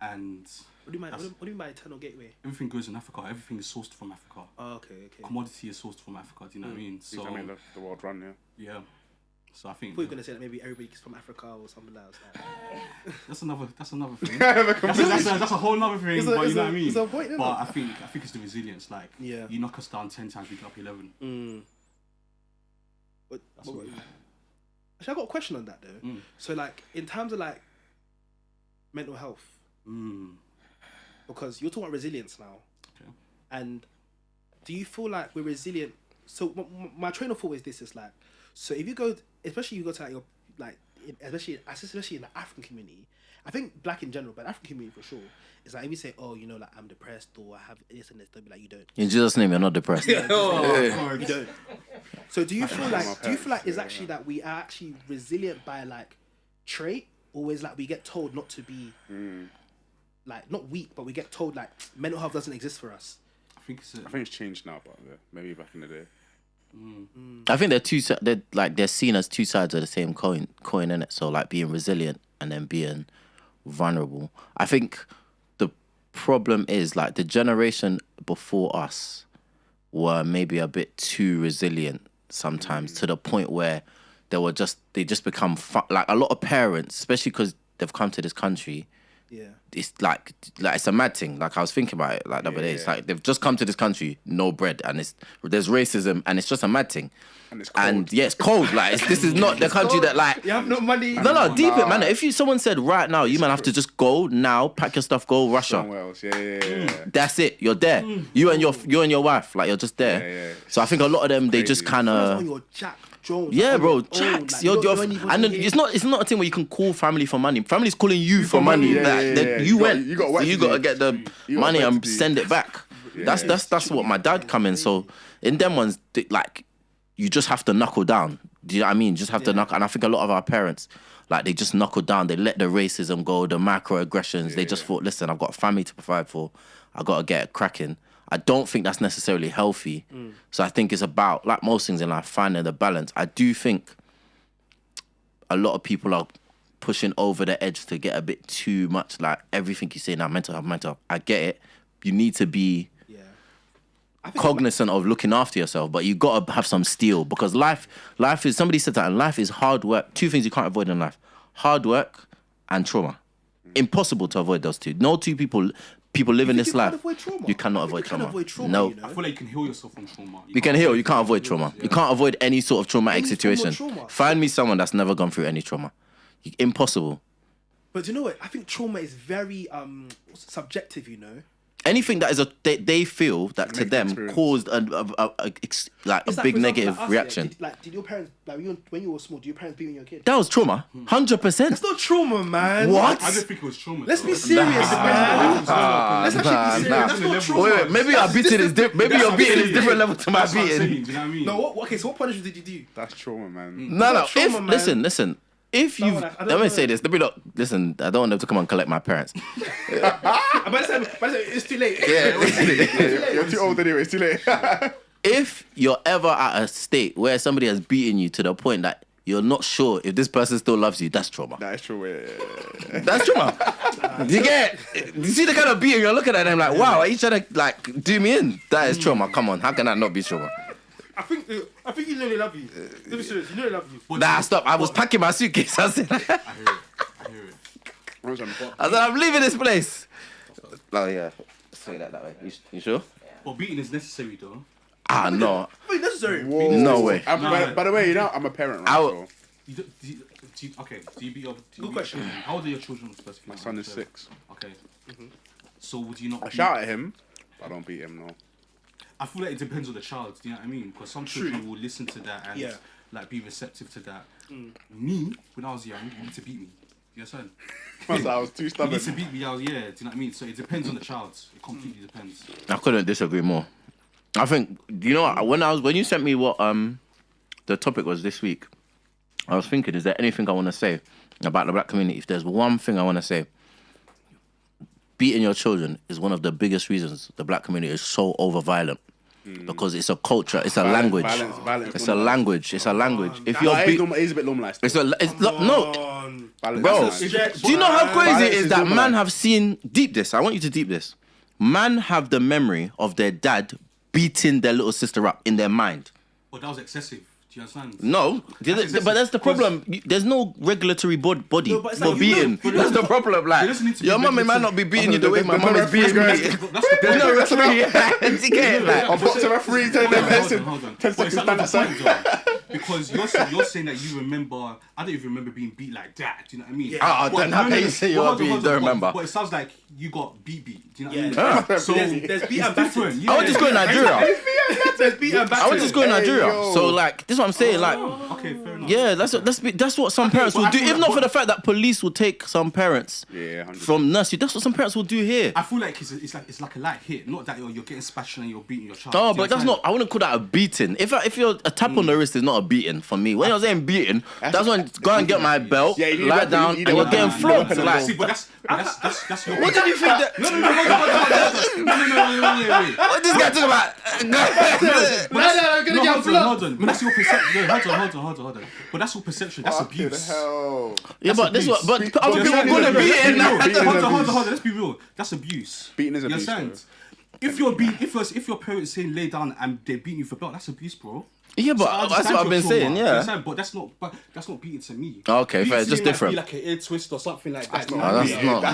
And what do you mean by eternal gateway? everything goes in Africa. Everything is sourced from Africa. Oh, okay. Commodity is sourced from Africa. Do you know what I mean? So I mean, the world run, yeah. So I think I thought you were gonna say that maybe everybody's from Africa or something else. that's another thing. that's a whole other thing. But you know what I mean? It's a point, isn't but it? I think it's the resilience. Like you knock us down 10 times, we get up 11. But actually, I got a question on that though. So like in terms of like mental health, because you're talking about resilience now, and do you feel like we're resilient? So my train of thought is this: is like, so if you go, especially you go to like your like, especially in the African community, I think black in general, but African community for sure, it's like if you say, oh, you know, like I'm depressed or I have this and this, they'll be like, you don't. In Jesus' name, you're not depressed. You don't. So do you feel like it's actually that we are actually resilient by like trait, or is like we get told not to be like not weak, but we get told like mental health doesn't exist for us? I think it's changed now, but maybe back in the day. I think they're seen as two sides of the same coin in it. So like being resilient and then being vulnerable. I think the problem is like the generation before us were maybe a bit too resilient sometimes to the point where they just become like a lot of parents, especially because they've come to this country. Yeah. It's like it's a mad thing. Like I was thinking about it like the other day. It's like they've just come to this country, no bread, and there's racism, and it's just a mad thing. And it's cold. And yeah, it's cold. Like this is not the country that like. You have no money. No, deep it, man. If someone said right now, you man have to just go now, pack your stuff, go Russia. Somewhere else. Yeah. That's it. You're there. You and your wife, like you're just there. Yeah. So I think a lot of them they just kind On of. your Jack Jones. Yeah, like, bro, on your own, Jacks. like, You're you don't even and hear- it's not a thing where you can call family for money. Family's calling you for money. money, yeah. You went. You got so work you to got to do. get the You got money work and to do. send it back. Yeah. That's what my dad come in. So in them ones, like you just have to knuckle down. Do you know what I mean? Just have to knuckle. And I think a lot of our parents, like they just knuckle down. They let the racism go, the microaggressions. They just thought, listen, I've got a family to provide for. I got to get cracking. I don't think that's necessarily healthy. So I think it's about, like most things in life, finding the balance. I do think a lot of people are pushing over the edge to get a bit too much. Like everything you say now, mental health. I get it. You need to be cognizant of looking after yourself, but you got to have some steel because life is, somebody said that, and life is hard work. Two things you can't avoid in life: hard work and trauma. Impossible to avoid those two. No two people living this life. You cannot avoid trauma. No. You know? I feel like you can heal yourself from trauma. You can heal. You can't avoid trauma. You can't avoid any sort of traumatic situation. trauma. Find me someone that's never gone through any trauma. Impossible. But you know what? I think trauma is very subjective. You know. Anything that is they feel that to them experience. caused a It's big like, for example, negative like us, reaction. Did your parents, like when you were small, did your parents beat you when you were a kid? That was trauma. 100%. It's not trauma, man. What? I don't think it was trauma. Let's though. be serious, man. Let's actually be serious. That's not trauma. Wait, maybe your beating is maybe That's your what I'm beating is saying. different level to my That's what I'm beating. saying, do you know what I mean? No, okay, so what punishment did you do? That's trauma, man. No. not trauma, man. Listen. If you, I don't let me know. say this. Let me not listen. I don't want them to come and collect my parents. By the time it's too late. You're too old anyway. It's too late. If you're ever at a state where somebody has beaten you to the point that you're not sure if this person still loves you, that's trauma. That is trauma. Yeah. That's trauma. Do you get it? You see the kind of beating you're looking at them like, wow, are you trying to like do me in? That is trauma. Come on, how can that not be trauma? I think you know they love you. Let me serious. You know they love you. Nah, stop. I was packing my suitcase. I said, I hear it. I said, I'm leaving this place. Oh yeah, say that way. You sure? But beating is necessary though. Ah no, Wait, necessary. no way. By the way, you know, I'm a parent, right? So Do you beat your... Good question. How old are your children specifically? my son is 6. Okay. So would you not... I shout at him, but I don't beat him, no. I feel like it depends on the child, do you know what I mean? Because some children will listen to that and like be receptive to that. Me, when I was young, you need to beat me. You understand? I was too You stubborn. need to beat me out, yeah. Do you know what I mean? So it depends on the child. It completely depends. I couldn't disagree more. I think you know what, when you sent me what the topic was this week, I was thinking, is there anything I want to say about the black community? If there's one thing I want to say, beating your children is one of the biggest reasons the black community is so over violent. Because it's a culture, it's a language. Violence. It's a language. It's a language. If No, you're it's a bit normalised. no, Violence. bro. Violence. Do you know how crazy Violence it is is that normalised. man have seen deep this? I want you to deep this. Man have the memory of their dad beating their little sister up in their mind. But that was excessive. Do you understand? No, but that's the problem. There's no regulatory body No, but it's for like, beating. but That's the problem. Like, there doesn't need to be your mum might regulatory- not be beating you the way my mum is beating me. That's the There's no referee. You get it? Like, I'll box a referee, tell them, listen, Hold on. 10 But seconds it's stand not aside. the point, though. Because you're saying that you remember. I don't even remember being beat like that. Do you know what I mean? Yeah. then how can you say you are beat? hold on, Don't hold on. remember. But it sounds like you got beat. Do you know what I mean? Yeah. So There's it's beat and different. battered. I would just go to Nigeria. There's beat and I would just go to Nigeria. yo. So like, this is what I'm saying. Like, Okay, fair enough. yeah, that's what some parents but will I do. feel If like- not for the fact that police will take some parents Yeah, 100%. from nursery, that's what some parents will do here. I feel like it's like a light hit. Not that you're getting spatched and you're beating your child. No, Do you but that's understand? not. I wouldn't call that a beating. If you're a tap on the wrist is not a beating for me. When you're saying beating, that's when go and get my belt, Yeah, you need lie that- down, you need and you're that- getting you need flogged. that- Like, See, but that's your. what did you think that? No, wait. What this guy talking about? Hold on. But that's your perception. Hold on. But that's your perception. That's Fucking abuse. hell. Yeah, but this abuse. what. But other people Beating are gonna is beat abuse. it. Beating is Hold abuse. on. Let's be real. That's abuse. Beating is You abuse, understand? if your parents saying lay down and they're beating you for belt, that's abuse, bro. Yeah, but that's what I've been saying. Yeah. But that's not beating to me. Okay, fair. It's just different. Like an ear twist or something like that. That's not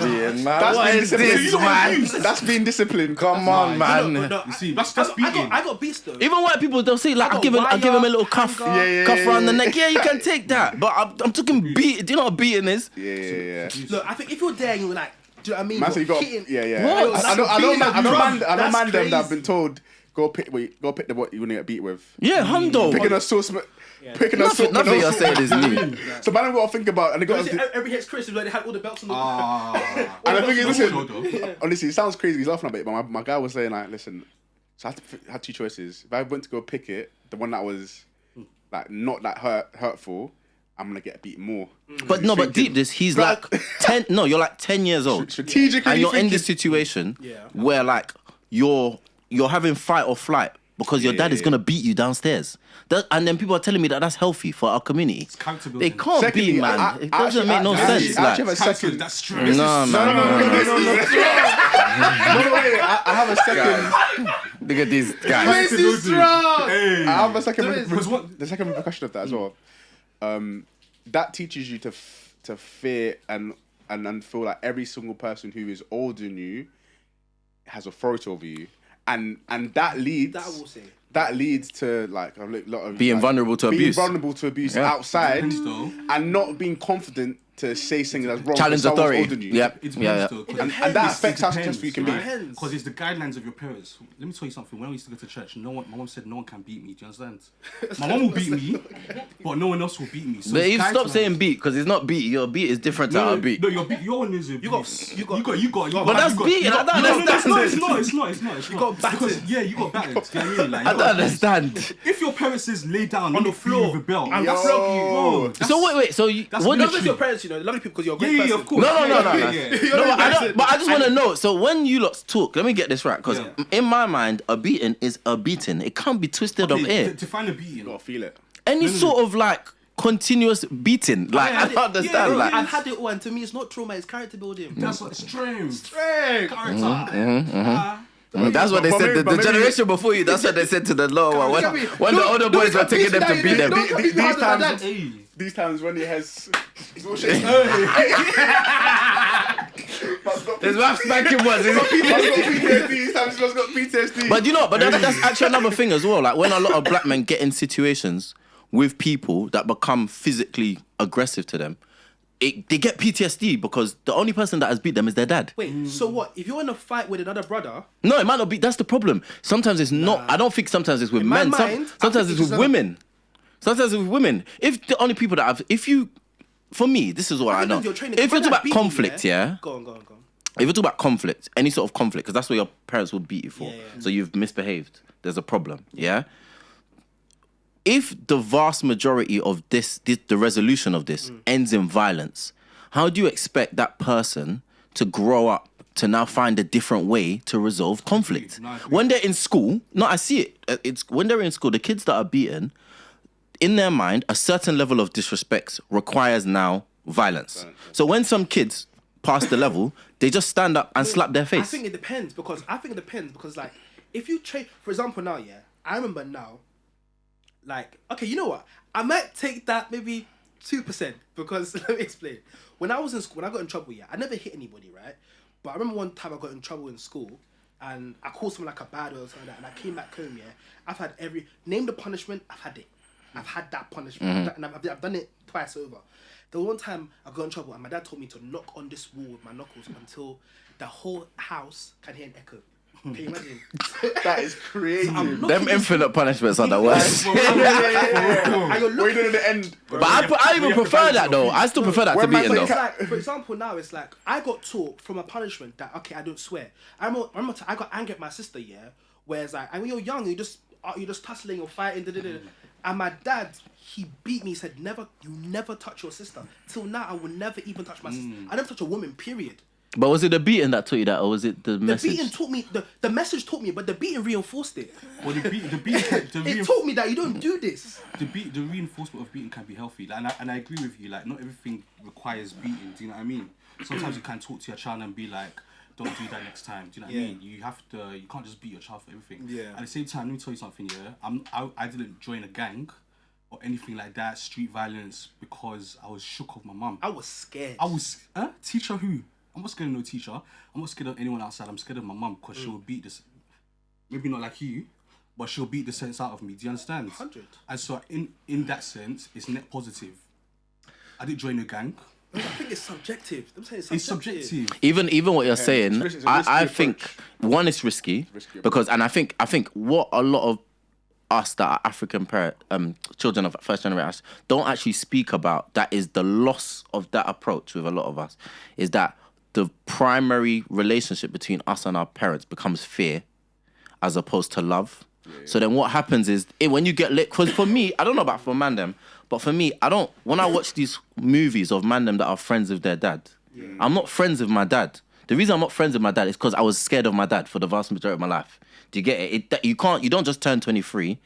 being, man. What is this, man? That's being disciplined. Come on, man. You see, that's beating. I got beats though. Even white people, they'll say like, I give him a little cuff around the neck. Yeah, you can take that. But I'm talking beat. Do you know what beating is? Yeah. Look, I think if you're there, you're like, do you know what I mean? Man, so you got hitting. What? I know man them that have been told go pick the what you want to get beat with. Yeah, hundo. Picking a sauce. Nothing you're saying is new. So man, I've got to think about, and they got every hits Chris, they had all the belts on the. And the thing is, listen, honestly, it sounds crazy. He's laughing a bit, but my guy was saying like, listen, so I had two choices. If I went to go pick it, the one that was like not that hurtful, I'm gonna get beat more. But no, but deep this, he's like 10. No, you're like 10 years old, strategically, and you're in this situation where like you're having fight or flight because your dad is gonna beat you downstairs. And then people are telling me that that's healthy for our community. They can't be, man. It doesn't make no sense. That's stress. No, man. No, wait. I have a second. Look at these guys. I have a second. The second repercussion of that as well. That teaches you to fear and feel like every single person who is older than you has authority over you, and that leads to like a lot of being vulnerable to abuse. Outside and not being confident to say something that's wrong. Challenge authority. Older than you. It depends though. And that affects how successful you can be. Because it's the guidelines of your parents. Let me tell you something. When I used to go to church, my mom said no one can beat me. Do you understand? My mom will beat me, but no one else will beat me. So but you stop saying beat because it's not beat. Your beat is different to our beat. No, your one is a beat. You got. But that's beating. I don't understand. It's not. You got battered. Yeah, you got battered. Do you know what I mean? Like, I don't understand. If your parents says lay down on the floor with a belt, I'm flog you. So wait. So what did your parents? You know, love you people because you're a great person. Yeah, of course. No. But I just want to know. So when you lot talk, let me get this right, because in my mind, a beating is a beating. It can't be twisted of air. Define a beating. You gotta feel it. Any sort of like continuous beating, like I don't understand. Like I've had it all, and to me, it's not trauma; it's character building. That's what strength. Character. That's what they said. The generation before you, that's what they said to the lower one. When the older boys were taking them to beat them. These times when he has... There's rap smacking ones. These times he's got PTSD. But you know, that's actually another thing as well. Like when a lot of black men get in situations with people that become physically aggressive to them, they get PTSD because the only person that has beat them is their dad. Wait, so what? If you're in a fight with another brother... No, it might not be. That's the problem. Sometimes it's not. I don't think sometimes it's with men. Sometimes it's with women. Sometimes it's with women. If the only people that for me, this is what I know. If you're talking about conflict, Go on. If you're talking about conflict, any sort of conflict, because that's what your parents will beat you for. Yeah. So you've misbehaved. There's a problem. Yeah. If the vast majority of the resolution of this ends in violence, how do you expect that person to grow up to now find a different way to resolve conflict? When they're in school, I see it. It's when they're in school, the kids that are beaten, in their mind, a certain level of disrespect requires now violence. So when some kids pass the level, they just stand up and slap their face. I think it depends because like if you train, for example, now, I remember now, like, okay, you know what? I might take that maybe 2% because let me explain. When I was in school, when I got in trouble, I never hit anybody, right? But I remember one time I got in trouble in school and I called someone like a bad word or something like that, and I came back home, I've had name the punishment, I've had it. I've had that punishment, and I've done it twice over. The one time I got in trouble, and my dad told me to knock on this wall with my knuckles until the whole house can hear an echo. Can you imagine? That is crazy. So them infinite punishments are the worst. What are you doing at the end? But I even prefer that though. I still prefer that to beating though. Like, for example, now it's like I got taught from a punishment that I don't swear. I remember I got angry at my sister. Whereas like, and when you're young, you're just tussling or fighting. And my dad, he beat me. He said, you never touch your sister. Till now, I will never even touch my sister. I never touch a woman, period. But was it the beating that taught you that, or was it the message? The beating taught me, the message taught me, but the beating reinforced it. Well, it taught me that you don't do this. The reinforcement of beating can be healthy. Like, and I agree with you, like, not everything requires beating, do you know what I mean? Sometimes you can talk to your child and be like, don't do that next time. Do you know what I mean? You have to. You can't just beat your child for everything. Yeah. At the same time, let me tell you something. Yeah, I didn't join a gang or anything like that, street violence, because I was shook of my mum. I was scared. Teacher who? I'm not scared of no teacher. I'm not scared of anyone outside. I'm scared of my mum because she'll beat this. Maybe not like you, but she'll beat the sense out of me. Do you understand? 100. And so in that sense, it's net positive. I didn't join a gang. I think it's subjective. I'm saying It's subjective. Even what you're saying, it's a risky I approach. think one is risky because, and I think what a lot of us that are African children of first generation don't actually speak about, that is the loss of that approach with a lot of us, is that the primary relationship between us and our parents becomes fear as opposed to love. So then what happens is when you get lit, because for me, I don't know about for man them, but for me, when I watch these movies of man them that are friends with their dad, I'm not friends with my dad. The reason I'm not friends with my dad is because I was scared of my dad for the vast majority of my life. Do you get it? You don't just turn 23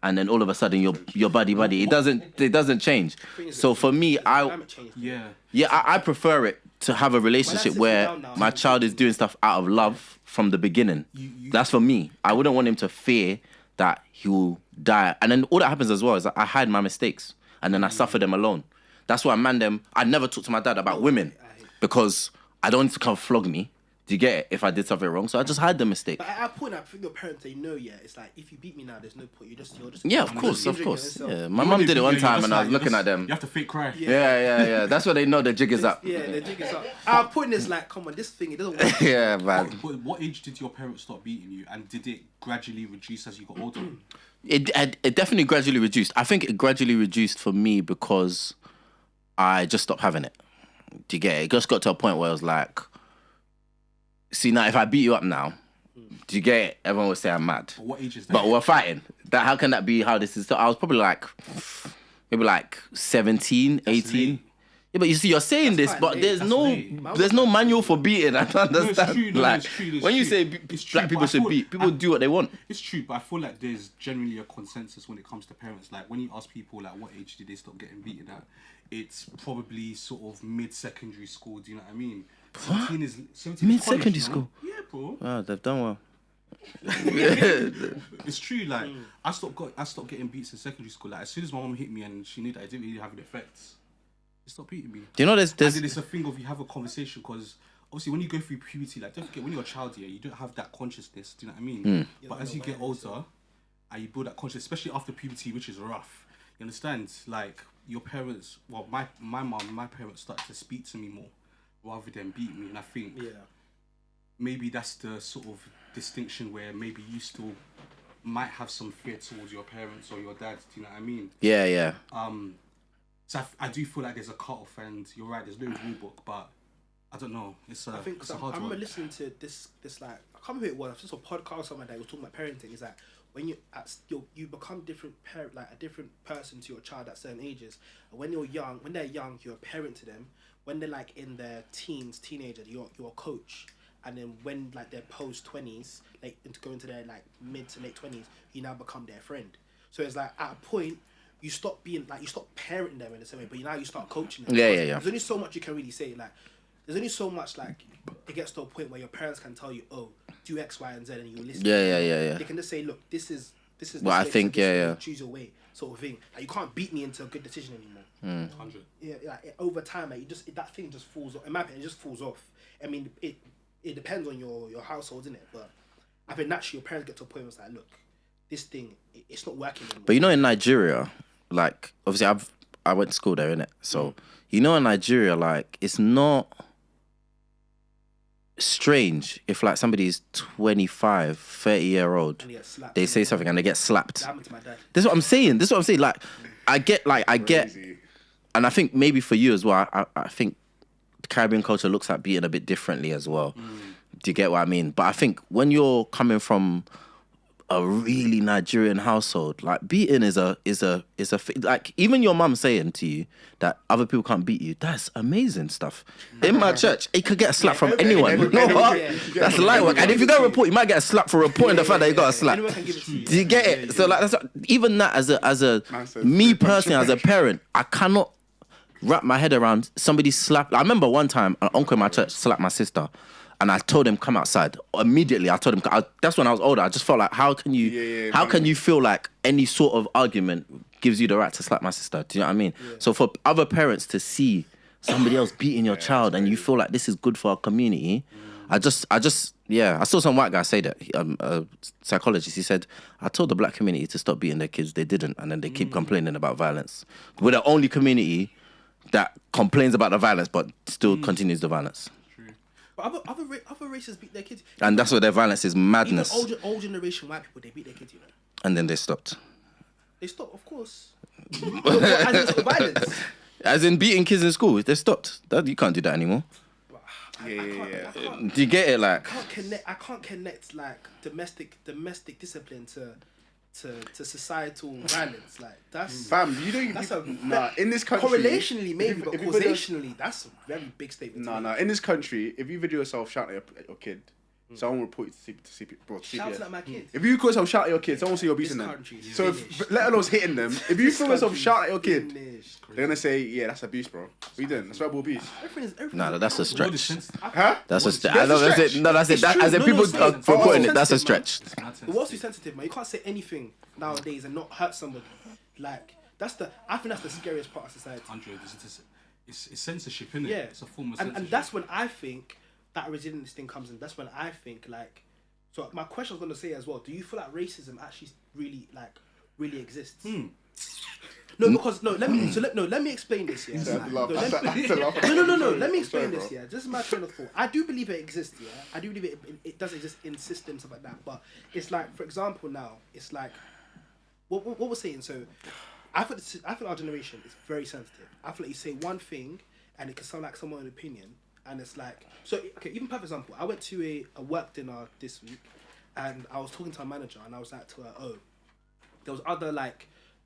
and then all of a sudden you're buddy. It doesn't change. So for me, I prefer it to have a relationship where my child is doing stuff out of love from the beginning. That's for me. I wouldn't want him to fear that he will die. And then all that happens as well is that I hide my mistakes and then I suffer them alone. That's why I never talk to my dad about women because I don't need to come flog me. Do you get it? If I did something wrong, so I just hide the mistake. But at a point, I think your parents, they know, it's like, if you beat me now, there's no point. You're just yeah, of course. Yeah. My mum did it one time and I was looking at them. You have to fake cry. Yeah. That's when they know the jig is up. Yeah, the jig is up. At a point, it's like, come on, this thing, it doesn't work. Yeah, man. What age did your parents stop beating you, and did it gradually reduce as you got older? It definitely gradually reduced. I think it gradually reduced for me because I just stopped having it. Do you get it? It just got to a point where I was like, see, now if I beat you up now, do you get it? Everyone would say I'm mad. But what age is that? But we're fighting. How can that be how this is? So I was probably maybe 17, 18. Yeah, but you see, you're saying this, but there's no manual for beating. I don't understand. It's true. When you say black people should beat, people do what they want. It's true, but I feel like there's generally a consensus when it comes to parents. Like when you ask people like what age did they stop getting beaten at, it's probably sort of mid-secondary school. Do you know what I mean? 17 is mid-secondary school. Yeah, bro. Wow, they've done well. It's true. Like I stopped getting beats in secondary school. Like as soon as my mom hit me and she knew that it didn't really have an effect, she stopped beating me. Do you know there's and it's a thing of you have a conversation because obviously when you go through puberty, like don't forget when you're a child here, you don't have that consciousness. Do you know what I mean? But as you get older, and you build that consciousness, especially after puberty, which is rough. You understand? Like your parents, well, my mom, my parents started to speak to me more rather than beat me, and I think maybe that's the sort of distinction where maybe you still might have some fear towards your parents or your dad. Do you know what I mean? Yeah. So I do feel like there's a cut-off, and you're right. There's no rule book, but I don't know. It's a hard I remember one. listening to this like I can't remember who it was. Just a podcast or something like that. It was talking about parenting. It's like when you become a different person to your child at certain ages. And when they're young, you're a parent to them. When they're like in their teenagers, you're a coach. And then when like they're post 20s, like into going to their like mid to late 20s, you now become their friend. So it's like at a point you stop parenting them in the same way, but now you start coaching them. Yeah. There's only so much you can really say. Like there's only so much like it gets to a point where your parents can tell you, oh, do X, Y, and Z, and you listen. Yeah. They can just say, look, this is. Well, I think choose your way, sort of thing. Like you can't beat me into a good decision anymore. 100. Yeah, like over time, like that thing just falls off. In my opinion, it just falls off. I mean, it depends on your household, isn't it? But I think naturally, your parents get to a point where it's like, look, this thing, it's not working anymore. But you know, in Nigeria, like obviously I went to school there, innit? So you know, in Nigeria, like it's not strange if like somebody's 25, 30-year-old, they say something and they get slapped. That happened to my dad. This is what I'm saying. Like I get, and I think maybe for you as well. I think the Caribbean culture looks at beating a bit differently as well. Do you get what I mean? But I think when you're coming from a really Nigerian household, like beating is a like even your mum saying to you that other people can't beat you, that's amazing stuff. In my church, you could get a slap from anyone. You know what? That's light work. And if you go report, you might get a slap for reporting the fact that you got a slap. Do you get it? So like even that as me personally as a parent, I cannot wrap my head around somebody slap. I remember one time an uncle in my church slapped my sister. And I told him, come outside. Immediately, I told him, that's when I was older. I just felt like, how can you feel like any sort of argument gives you the right to slap my sister? Do you know what I mean? Yeah. So for other parents to see somebody else beating your child and you feel like this is good for our community, I saw some white guy say that, a psychologist, he said, I told the black community to stop beating their kids, they didn't, and then they keep complaining about violence. We're the only community that complains about the violence but still continues the violence. But other races beat their kids. And that's where their violence is madness. Even old generation white people, they beat their kids, you know. And then they stopped. They stopped, of course. As in violence. As in beating kids in school, they stopped. You can't do that anymore. I can't, do you get it? Like I can't connect like domestic discipline to societal violence. Like that's fam. You don't. In this country, correlationally maybe, but causationally, that's a very big statement. No. In this country, if you video yourself shouting at your kid, someone will report you to CPS. Shouting at my kids. If you call yourself shouting at your kid, someone will say you're abusing them. So let alone hitting them. If you feel yourself shouting at your kid, they're gonna say, yeah, that's abuse, bro. What are you doing? That's verbal abuse. No, that's a stretch. Huh? That's a stretch. I know that's it. No, that's it. As in people for putting it, that's a stretch. The world's too sensitive, man. You can't say anything nowadays and not hurt somebody. Like I think that's the scariest part of society. 100. It's censorship, isn't it? Yeah. It's a form of censorship. And that's when I think that resilience thing comes in. That's when I think like. So my question I was gonna say as well. Do you feel like racism actually really exists? No, because let me explain this. Yeah. No. Let me explain this. Yeah. This is my train of thought. I do believe it exists. Yeah. I do believe it does exist in systems stuff like that. But it's like, for example, now it's like what we're saying. So I feel our generation is very sensitive. I feel like you say one thing and it can sound like someone's opinion, and it's like even perfect example. I went to a work dinner this week, and I was talking to our manager, and I was like to her, there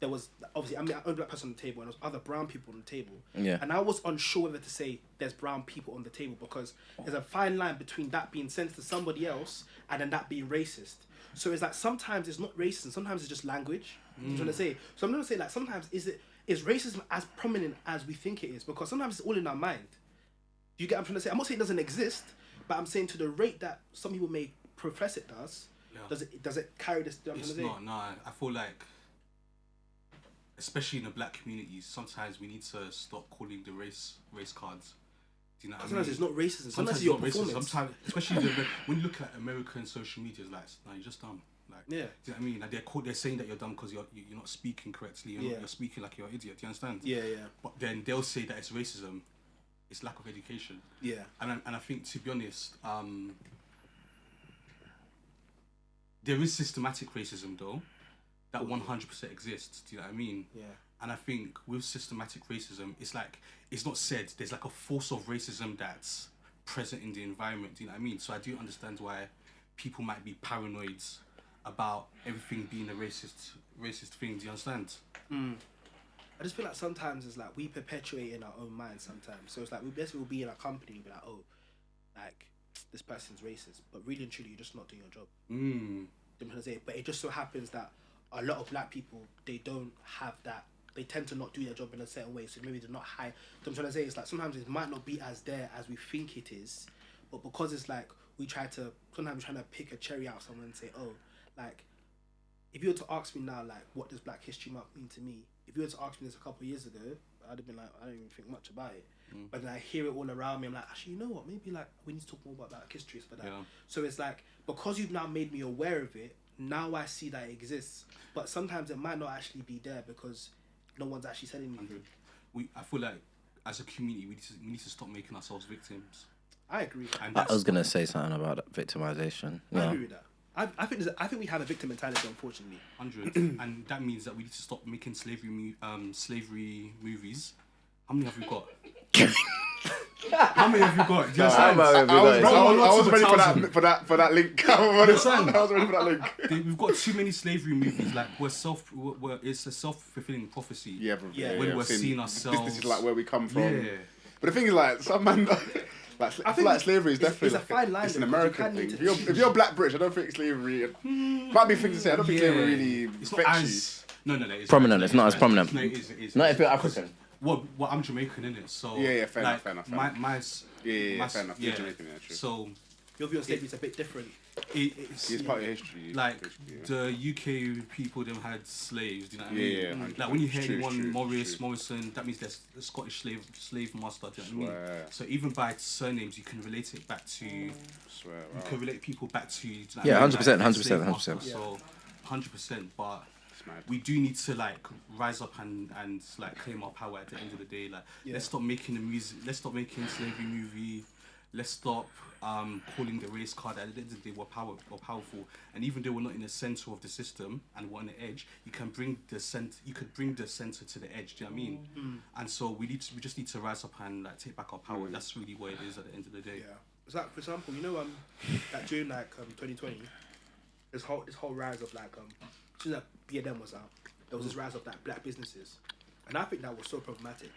was obviously I'm the only black person on the table, and there was other brown people on the table. Yeah. And I was unsure whether to say there's brown people on the table because there's a fine line between that being sensitive to somebody else and then that being racist. So it's like sometimes it's not racism, sometimes it's just language. You know what I'm saying? So I'm gonna say like sometimes is racism as prominent as we think it is, because sometimes it's all in our mind. Do you get what I'm trying to say? I'm not saying it doesn't exist, but I'm saying to the rate that some people may profess it does, does it carry this? It's not. No, I feel like, especially in the black communities, sometimes we need to stop calling the race cards. Do you know what I mean? Sometimes it's not racism. Sometimes it's your performance. Sometimes, especially when you look at American social media, it's like, no, you're just dumb. Like, yeah. Do you know what I mean? Like they're saying that you're dumb because you're not speaking correctly. You're speaking like you're an idiot. Do you understand? Yeah. But then they'll say that it's racism. It's lack of education. Yeah. And I think, to be honest, there is systematic racism though, that 100% exists. Do you know what I mean? Yeah. And I think with systematic racism, it's like, it's not said, there's like a force of racism that's present in the environment. Do you know what I mean? So I do understand why people might be paranoid about everything being a racist thing. Do you understand? I just feel like sometimes it's like we perpetuate in our own minds sometimes. So it's like we basically will be in a company and be like, oh, like this person's racist, but really and truly you're just not doing your job. You know what I'm trying to say? But it just so happens that a lot of black people, they don't have that. They tend to not do their job in a certain way, so maybe they're not high. So I'm trying to say it's like sometimes it might not be as there as we think it is, but because it's like sometimes we're trying to pick a cherry out of someone and say, oh, like if you were to ask me now, like what does Black History Month mean to me? If you were to ask me this a couple of years ago, I'd have been like, I don't even think much about it. But then I hear it all around me. I'm like, actually, you know what? Maybe like we need to talk more about Black history for that. Yeah. So it's like, because you've now made me aware of it, now I see that it exists. But sometimes it might not actually be there because no one's actually said anything. I feel like as a community, we need to stop making ourselves victims. I agree. And I was gonna say something about that victimization. I agree with that. I think we have a victim mentality, unfortunately. 100, and that means that we need to stop making slavery movies. How many have we got? How many have you got? Do you understand? I was ready for that link. I was ready for that link. We've got too many slavery movies. Like it's a self-fulfilling prophecy. Yeah. When we're seeing ourselves. This is like where we come from. Yeah. But the thing is, like, some man. I feel like slavery is definitely a fine line. It's an American thing. If you're Black British, I don't think slavery. Might be things to say. I don't think slavery really affects you. No. It's prominent. It's not as prominent. No, it is. Not if you're African. Well, I'm Jamaican, innit? So fair enough. fair enough. Fair enough. You're Jamaican, yeah, true. So your view on slavery is a bit different. It's part of history. Like the UK people, them had slaves. Do you know what I mean? Yeah. Like when you hear True, anyone true. Morrison, that means there's a Scottish slave master. Do you know what I mean? So even by surnames, you can relate it back to. You can relate people back to. You know, Yeah, 100%, like, 100%, slave 100%. master. So 100%, but. We do need to like rise up and like claim our power at the end of the day. Like let's stop making the music. Let's stop making slavery movie. Let's stop calling the race card. At the end of the day, we're powerful. And even though we're not in the center of the system and we're on the edge, you can bring the center. You could bring the center to the edge. Do you know what I mean? And so we just need to rise up and like take back our power. That's really what it is at the end of the day. Yeah. It's like, for example, you know, that during like 2020, this whole rise of like as soon as BLM was out, there was this rise of like black businesses, and I think that was so problematic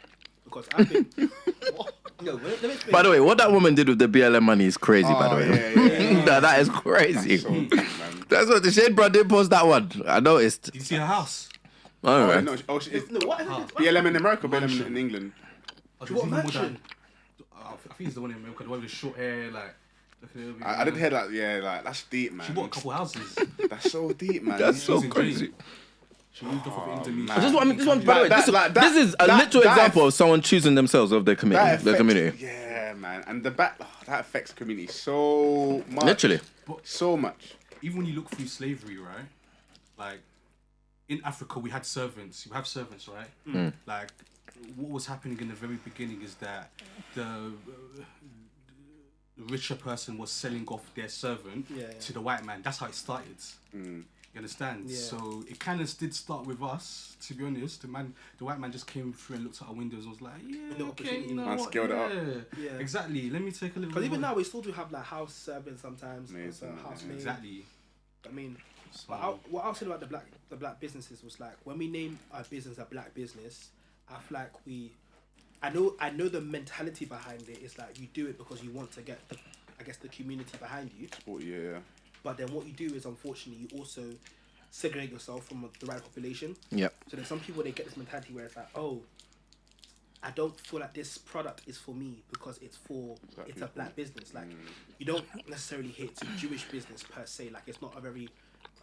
because I think. No, let me explain. By the way, what that woman did with the BLM money is crazy. By the way, Yeah. that is crazy. So deep, man. That's what the Shade bro did post that one. I noticed. Did you see her house? All right. No, No, what is it? BLM in America, BLM in England. Oh, What there's even more mansion? than- I think it's the one in America, the one with the short hair, like. I didn't hear that. Yeah, like that's deep, man. She bought a couple houses. That's so deep, man. That's so She's in crazy. jail. She moved off of Indonesia. man. This one, by the way, That- this is a that- literal that- example of someone choosing themselves of the That community. The affects- community. Yeah, man, and that affects the community so much. Literally. so much. Even when you look through slavery, right? Like in Africa, we had servants. You have servants, right? Like what was happening in the very beginning is that the richer person was selling off their servant to the white man. That's how it started. You understand? Yeah. So it kind of did start with us. To be honest, the white man just came through and looked at our windows and was like, "Yeah, okay, you know Man what? scaled it up. Yeah. Exactly. Let me take a little. Because even more." now we still do have like house servants sometimes, Amazing, also house yeah. maids. Exactly. I mean, So, but what I was saying about the black businesses was like when we name our business a black business, I feel like I know the mentality behind it is like you do it because you want to get the community behind you. Yeah. But then what you do is unfortunately you also segregate yourself from the right population. Yep. So then some people, they get this mentality where it's like, oh, I don't feel like this product is for me because it's a black business. Like you don't necessarily hear it's a Jewish business per se. Like it's not a very,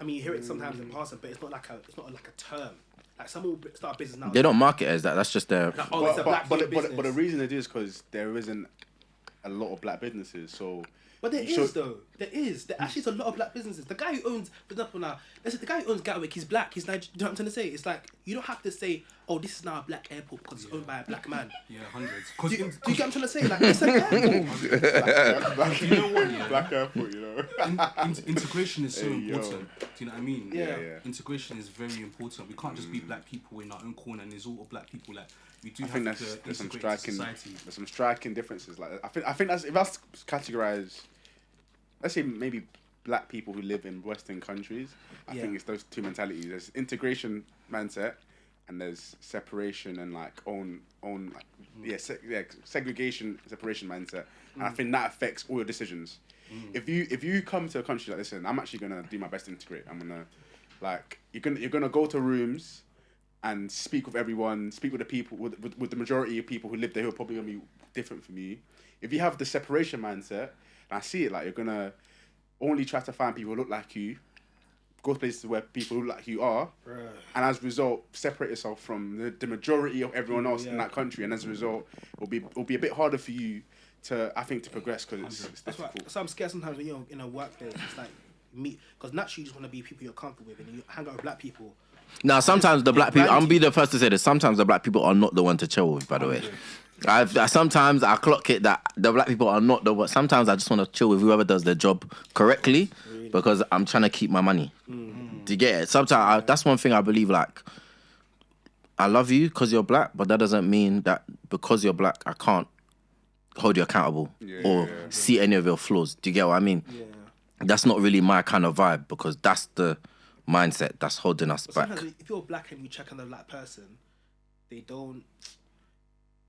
I mean you hear it sometimes in passing, but it's not like a term. Like someone will start a business now. They don't market it as that. That's just their. Like, oh, it's a black business. But the reason it is because there isn't a lot of black businesses, so. But there is though. There is. There actually is a lot of black businesses. The guy who owns, for example, now, let's say the guy who owns Gatwick, he's black. He's Nigerian. You know what I'm trying to say? It's like you don't have to say, "Oh, this is now a black airport because it's owned by a black man." yeah, hundreds. Do you get what I'm trying to say? Like it's an airport. You know what? Yeah. Black airport, you know. Integration is so Hey, yo. important. Do you know what I mean? Yeah. Integration is very important. We can't just be black people in our own corner and there's all black people. Like we do I have think to there's some integrate striking society. there's some striking differences. Like I think that's if that's categorized, let's say maybe black people who live in Western countries. I think it's those two mentalities. There's integration mindset, and there's separation and like segregation separation mindset. And I think that affects all your decisions. If you come to a country like, listen, I'm actually gonna do my best to integrate. I'm gonna you're gonna go to rooms and speak with everyone, speak with the people, with the majority of people who live there who are probably gonna be different from you. If you have the separation mindset, and I see it like you're gonna only try to find people who look like you, go to places where people who look like you are, and as a result, separate yourself from the majority of everyone else in that country, and as a result, it'll be a bit harder for you to progress because it's difficult. So I'm scared sometimes when you're in a workplace, it's like because naturally you just want to be people you're comfortable with, and you hang out with black people. Now, sometimes the black people, I'm be the first to say this, sometimes the black people are not the one to chill with, by the way. Sometimes I clock it that the black people are not the one. Sometimes I just want to chill with whoever does their job correctly because I'm trying to keep my money. Do you get it? Sometimes that's one thing I believe, like, I love you because you're black, but that doesn't mean that because you're black, I can't hold you accountable or see any of your flaws. Do you get what I mean? Yeah. That's not really my kind of vibe because that's the mindset that's holding us back. Sometimes if you're black and you check on a black person, they don't.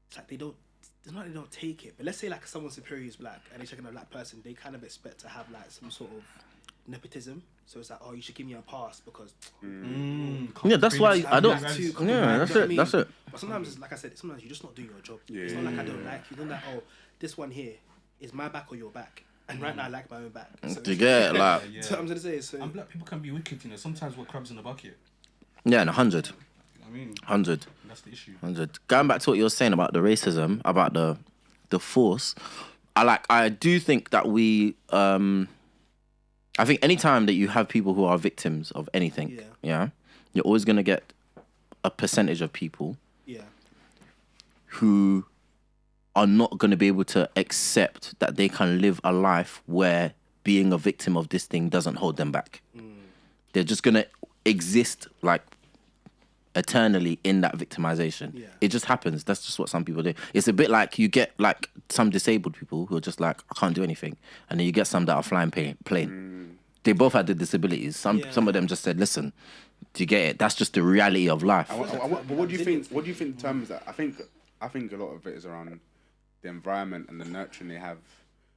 It's like they don't take it. But let's say like someone superior is black and they check on a black person, they kind of expect to have like some sort of nepotism. So it's like, oh, you should give me a pass because. Yeah, that's why I don't. Yeah, that's it. That's it. But sometimes, it's like I said, sometimes you're just not doing your job. It's not like I don't like you. It's not like, oh, this one here is my back or your back. And right now I like my own back. So Do you get it? Like, Yeah. So I'm gonna say so. And black people can be wicked, you know. Sometimes we're crabs in a bucket. yeah, and 100. You know what I mean, 100. that's the issue. 100. Going back to what you were saying about the racism, about the force, I do think that we I think anytime that you have people who are victims of anything, you're always gonna get a percentage of people who are not gonna be able to accept that they can live a life where being a victim of this thing doesn't hold them back. They're just gonna exist like eternally in that victimization. It just happens. That's just what some people do. It's a bit like you get like some disabled people who are just like, I can't do anything, and then you get some that are flying plane. They both had the disabilities. Some of them just said, listen, do you get it? That's just the reality of life. But what do you think? What do you think in terms of that? I think a lot of it is around the environment and the nurturing they have.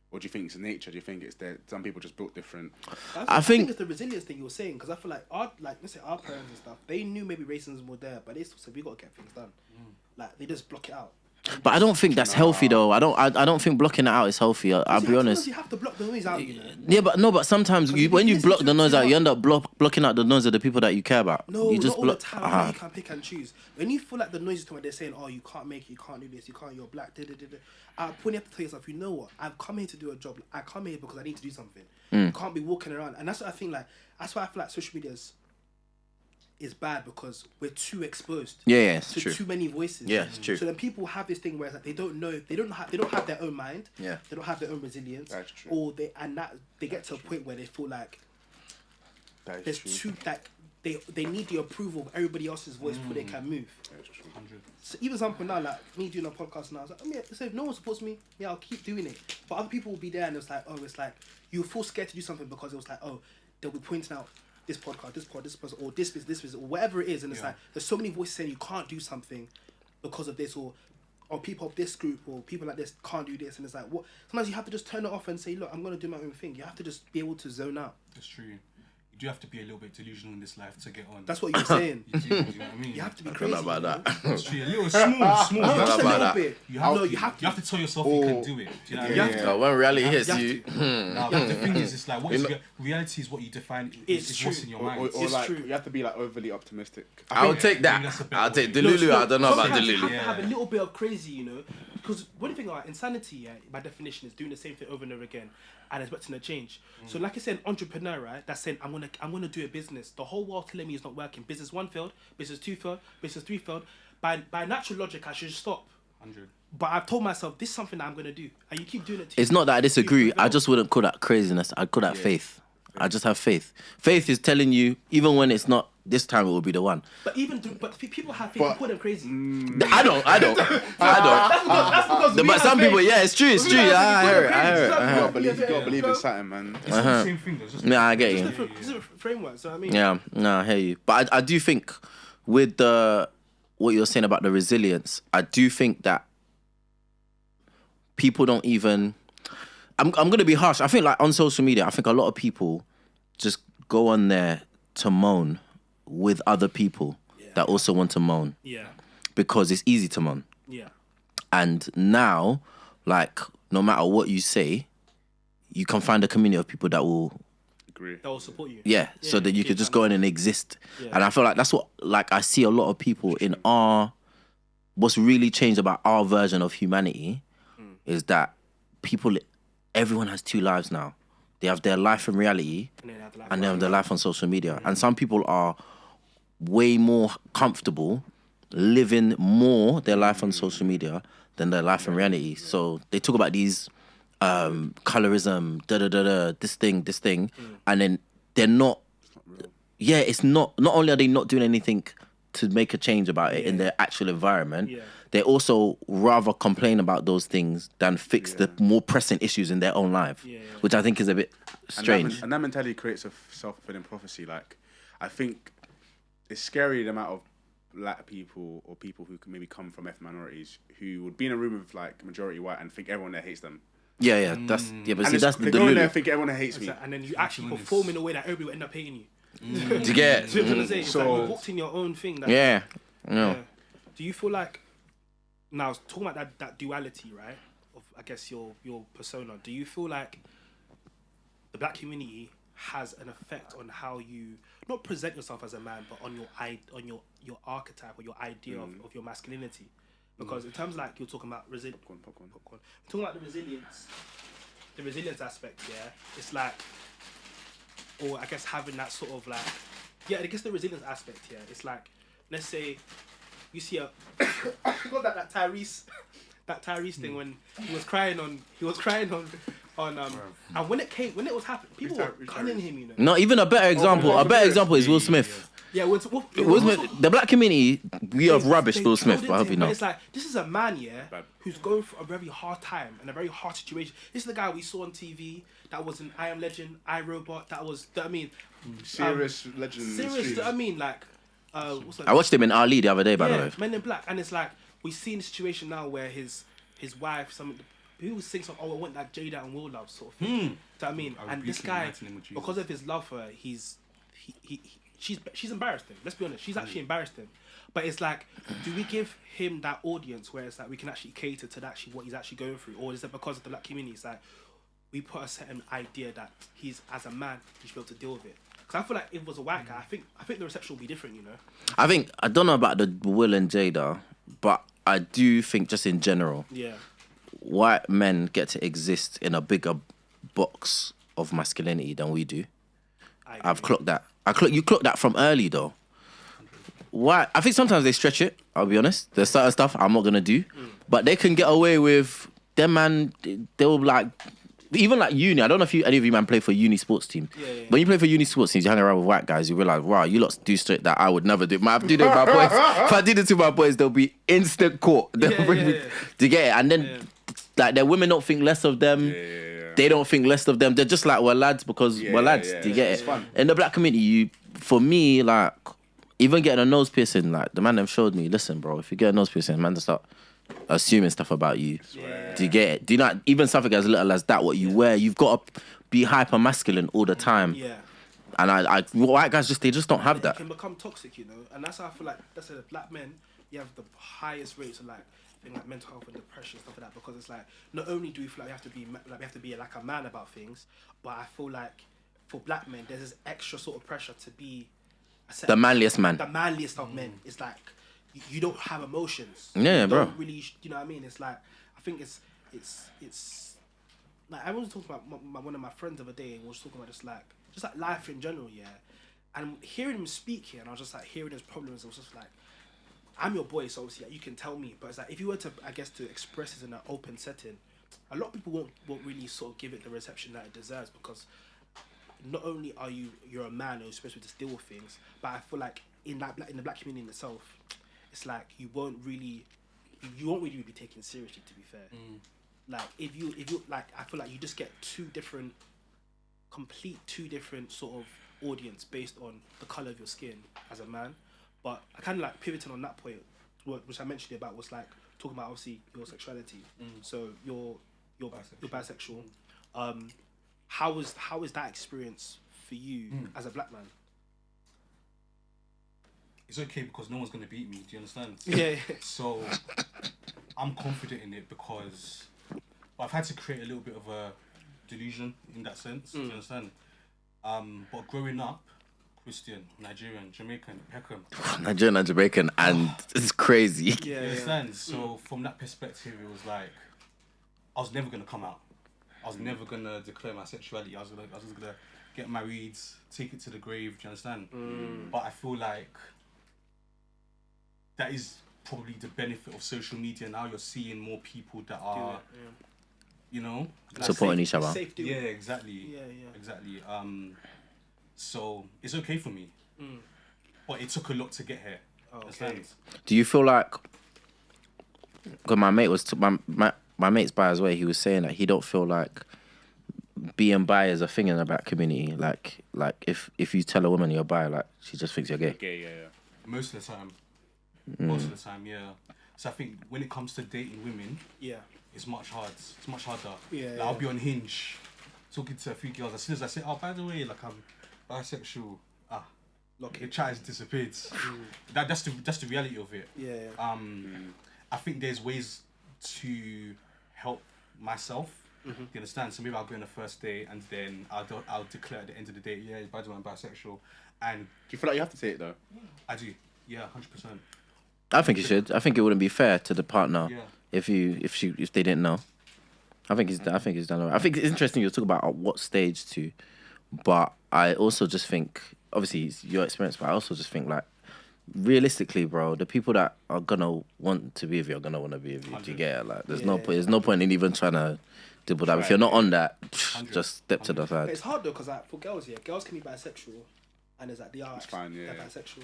What do you think is nature? Do you think it's that some people just built different? I think it's the resilience thing you were saying, because I feel like let's say our parents and stuff, they knew maybe racism was there, but they still said we gotta get things done. Like they just block it out. But I don't think that's healthy though. I don't think blocking it out is healthy. I'll be honest. You have to block the noise out, you know. Yeah, but sometimes when you block the noise out, you end up blocking out the noise of the people that you care about. No, you just not all the time. You can pick and choose. When you feel like the noise is coming, they're saying, "Oh, you can't make it, you can't do this, you can't. You're black." At a point, you have to tell yourself, you know what? I've come here to do a job. I come here because I need to do something. You can't be walking around, and that's what I think. Like that's why I feel like social media is bad, because we're too exposed. Yeah, it's to true. Too many voices. Yeah, it's true. So then people have this thing where it's like they don't know, they don't have their own mind. Yeah. They don't have their own resilience. That's true. Or they get to a point where they feel like there's too like they need the approval of everybody else's voice before they can move. That's true. 100. So even example now, like me doing a podcast now, I was like, so if no one supports me, I'll keep doing it. But other people will be there and it's like, you feel scared to do something because it was like, they'll be pointing out this podcast, this person, or this business, or whatever it is, and it's like there's so many voices saying you can't do something because of this, or people of this group, or people like this can't do this, and it's like what? Sometimes you have to just turn it off and say, look, I'm gonna do my own thing. You have to just be able to zone out. That's true. You do have to be a little bit delusional in this life to get on. That's what you're saying. You know what I mean? You have to be crazy. about that. That's true. A little small. No, just a about little that. bit. You have You to tell yourself you can do it. Do you know what I mean? No, when reality hits you, Now, the thing is, it's like reality is what you define. It's what's in your mind. Or It's like true. you have to be like overly optimistic. I'll take that. that's a better I'll take way. Delulu. I don't know about sometimes you Delulu. have to have a little bit of crazy, you know, because what do you think about insanity? By definition, is doing the same thing over and over again and expecting a change. So, like I said, entrepreneur, right? That's saying I'm gonna do a business. The whole world telling me it's not working. Business 1 failed. Business 2 failed. Business 3 failed. By natural logic, I should just stop. 100. But I've told myself this is something that I'm gonna do, and you keep doing it. It's not that I disagree. I just wouldn't call that craziness. I'd call that faith. I just have faith. Faith is telling you, even when it's not this time, it will be the one. But people have faith. You call them crazy. I don't. That's because we But have some faith. people, it's true. It's We true. have I faith. hear it. We I have hear it. faith. I You hear gotta believe in something, man. It's not the same thing. Though. It's just it. Yeah, I get you. Different framework. So I mean, Yeah, no, I hear you. But I do think with what you're saying about the resilience, I do think that people don't even. I'm gonna be harsh. I think like on social media, I think a lot of people just go on there to moan with other people that also want to moan yeah, because it's easy to moan. yeah. And now, like, no matter what you say, you can find a community of people that will, Agree. That will support you. so that you could just go in and exist. Yeah. And I feel like that's what, like, I see a lot of people in what's really changed about our version of humanity is that everyone has 2 lives now. They have their life in reality and they have their life on social media. And some people are way more comfortable living more their life on social media than their life in reality. So they talk about these colorism, this thing, and then they're not. It's not only are they not doing anything to make a change about it in their actual environment, they also rather complain about those things than fix the more pressing issues in their own life, which I think is a bit strange. And that mentality creates a self-fulfilling prophecy. Like, I think it's scary the amount of black people or people who can maybe come from ethnic minorities who would be in a room with like majority white and think everyone there hates them. But And see, that's the they go in there Delulu. and think everyone there hates me. And then you actually perform in a way that everybody will end up hating you. Do you get So, it? it's like you walked in your own thing. That, Yeah. Do you feel like now talking about that duality, right? Of I guess your persona. Do you feel like the black community has an effect on how you not present yourself as a man, but on your archetype or your idea of your masculinity. Because in terms of like you're talking about popcorn. Talking about the resilience aspect, yeah, it's like, or I guess having that sort of like, yeah, I guess the resilience aspect, yeah, it's like, let's say you see a got that Tyrese thing when he was crying on and when it was happening, people were gunning him, you know. No, even a better example. A better example is Will Smith. Yeah, Will Smith, the black community, we are rubbish. Will Smith, but I hope you know. It's like this is a man, yeah, who's going through a very hard time and a very hard situation. This is the guy we saw on TV that was in I Am Legend, iRobot. That was, I mean, serious legend. Serious, I mean, like, what's that? I watched him in Ali the other day, by the way. Men in Black, and it's like we see in the situation now where his wife, people sing some, I want that Jada and Will love sort of thing. Do you know what I mean? And this guy, because of his love for her, she's embarrassed him. Let's be honest, she's actually embarrassed him. But it's like, do we give him that audience where it's like we can actually cater to that what he's actually going through, or is it because of the black community? It's like we put a certain idea that he's, as a man, he should be able to deal with it. Because I feel like if it was a white guy, I think the reception would be different, you know. I don't know about the Will and Jada, but I do think just in general, white men get to exist in a bigger box of masculinity than we do. I've clocked that. You clocked that from early though. Why? I think sometimes they stretch it. I'll be honest. There's certain stuff I'm not gonna do, but they can get away with them. Man, they'll like even like uni. I don't know if any of you man play for uni sports team. When you play for uni sports teams, you hang around with white guys. You realize, wow, you lot do straight that I would never do. I do that with my boys. If I did it to my boys, they'll be instant caught. They'll bring me to get it, and then like their women don't think less of them. They don't think less of them. They're just like, we're lads because we're lads. Do you get it? Fun. In the black community, for me, like, even getting a nose piercing, like, the man them showed me, listen, bro, if you get a nose piercing, man, just start assuming stuff about you. Do you get it? Do you not, even something as little as that, what you wear, you've got to be hyper masculine all the time. And white guys they just don't have that. It can become toxic, you know, and that's how I feel like, that's the black men, you have the highest rates of like mental health and depression, stuff like that, because it's like not only do we feel like we have to be like a man about things, but I feel like for black men there's this extra sort of pressure to be the manliest man. The manliest of men. It's like you don't have emotions. Yeah, you bro. Don't really, you know what I mean? It's like I think it's like I was talking about one of my friends the other day, and we was talking about just like life in general, yeah. And hearing him speak here, and I was just like hearing his problems, it was just like, I'm your boy, so obviously like, you can tell me. But it's like if you were to, I guess, to express it in an open setting, a lot of people won't really sort of give it the reception that it deserves, because not only are you're a man who's supposed to just deal with things, but I feel like in the black community in itself, it's like you won't really be taken seriously, to be fair. Like if you like, I feel like you just get two different sort of audience based on the colour of your skin as a man. But I kind of like pivoting on that point, which I mentioned about, was like talking about obviously your sexuality. So you're bisexual. How is that experience for you as a black man? It's okay because no one's gonna beat me. Do you understand? Yeah. So I'm confident in it because I've had to create a little bit of a delusion in that sense. Do you understand? But growing up, Christian, Nigerian, Jamaican, Peckham. Nigerian and Jamaican, and it's crazy. You understand? So from that perspective, it was like I was never gonna come out. I was never gonna declare my sexuality. I was just gonna get married, take it to the grave. Do you understand? But I feel like that is probably the benefit of social media. Now you're seeing more people that are, you know, like supporting each other. Yeah, exactly. Exactly. So it's okay for me, but it took a lot to get here. Okay. Do you feel like? Because my mate was my mate's bi as well. He was saying that he don't feel like being bi is a thing in the black community. Like if you tell a woman you're bi, like she just thinks you're gay. Most of the time. Most of the time, yeah. So I think when it comes to dating women, it's much harder. It's much harder. Like, I'll be on Hinge, talking to a few girls. As soon as I say, oh, by the way, like I'm bisexual, the chat has disappeared. That's the reality of it. I think there's ways to help myself You understand? So maybe I'll go on the first date and then I'll declare at the end of the date, yeah, by the way, I'm bisexual. And Do you feel like you have to say it though? I do, yeah, 100%. I think you should. I think it wouldn't be fair to the partner Yeah. if they didn't know. I think he's done all right. I think it's interesting you talk about at what stage to, but I also just think, obviously it's your experience, but I also just think like, realistically, bro, the people that are gonna want to be with you are gonna want to be with you. Do you get it? Like, there's no point in even trying to deal with that. If you're not on that, just step to the But side. it's hard though, because like for girls, girls can be bisexual, and it's like they're fine, yeah. bisexual.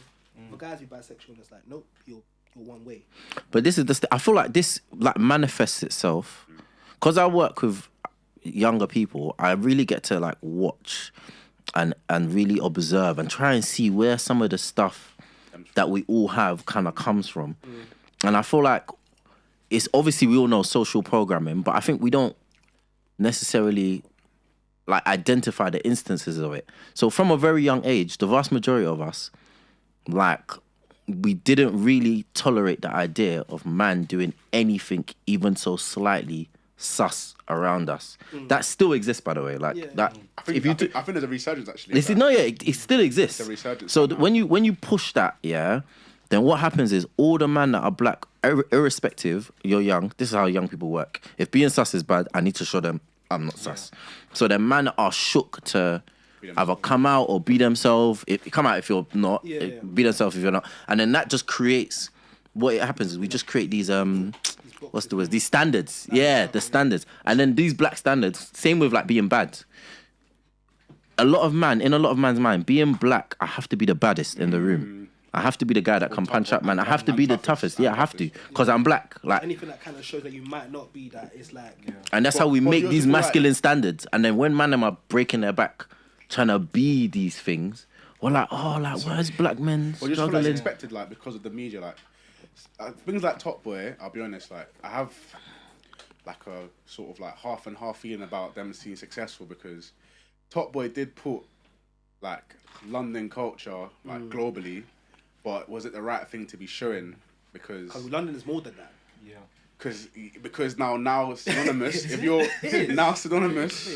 For guys, be bisexual, and it's like nope, you're one way. But this is I feel like this like manifests itself because I work with younger people. I really get to like watch and really observe and try and see where some of the stuff that we all have kind of comes from. And I feel like it's obviously we all know social programming, but I think we don't necessarily like identify the instances of it. So from a very young age, the vast majority of us, like, we didn't really tolerate the idea of man doing anything even so slightly sus around us. That still exists, by the way. Like that. I think there's a resurgence actually. It still exists. It's a resurgence So now. when you push that, then what happens is all the men that are black, irrespective, you're young. This is how young people work. If being sus is bad, I need to show them I'm not sus. So the men are shook to either come out or be themselves. Come out if you're not. Be themselves if you're not. And then that just creates. What it happens is we just create these what's the word? These standards. Yeah, the standards. And then these black standards. Same with like being bad. In a lot of man's mind, being black, I have to be the baddest in the room. I have to be the guy that can punch up, man. I have to be the toughest. Yeah, I have to, because I'm black. Like anything that kind of shows that you might not be that, it's like. And that's how we make these masculine standards. And then when man them are breaking their back, trying to be these things, we're like, why is black men Well, you just feel like struggling? it's expected, like, because of the media, like things like Top Boy. I'll be honest, like I have like a sort of like half and half feeling about them being successful because Top Boy did put like London culture like globally, but was it the right thing to be showing? Because London is more than that. Yeah. Because now it's synonymous. If you're now synonymous,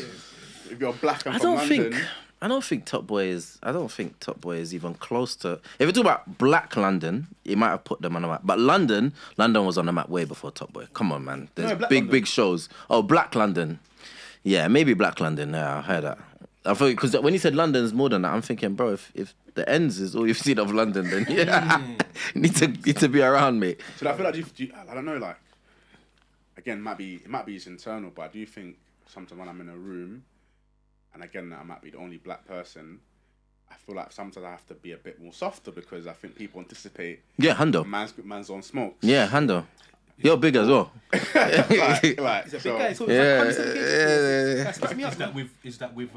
if you're black and from London. I don't think Top Boy is even close to. If you talk about Black London, it might have put them on the map. But London was on the map way before Top Boy. Come on, man. There's big shows. Oh, Black London. Yeah, maybe Black London. Yeah, I heard that. I thought because when he said London's more than that, I'm thinking, bro, if the ends is all you've seen of London, then you need to be around, mate. So I feel like I don't know, like again, it might be internal, but I do think sometimes when I'm in a room. And again, I might be the only black person. I feel like sometimes I have to be a bit more softer because I think people anticipate. Yeah, Hundo. Man's on smokes. Yeah, Hundo. You're big as well. He's a big guy. So Is that with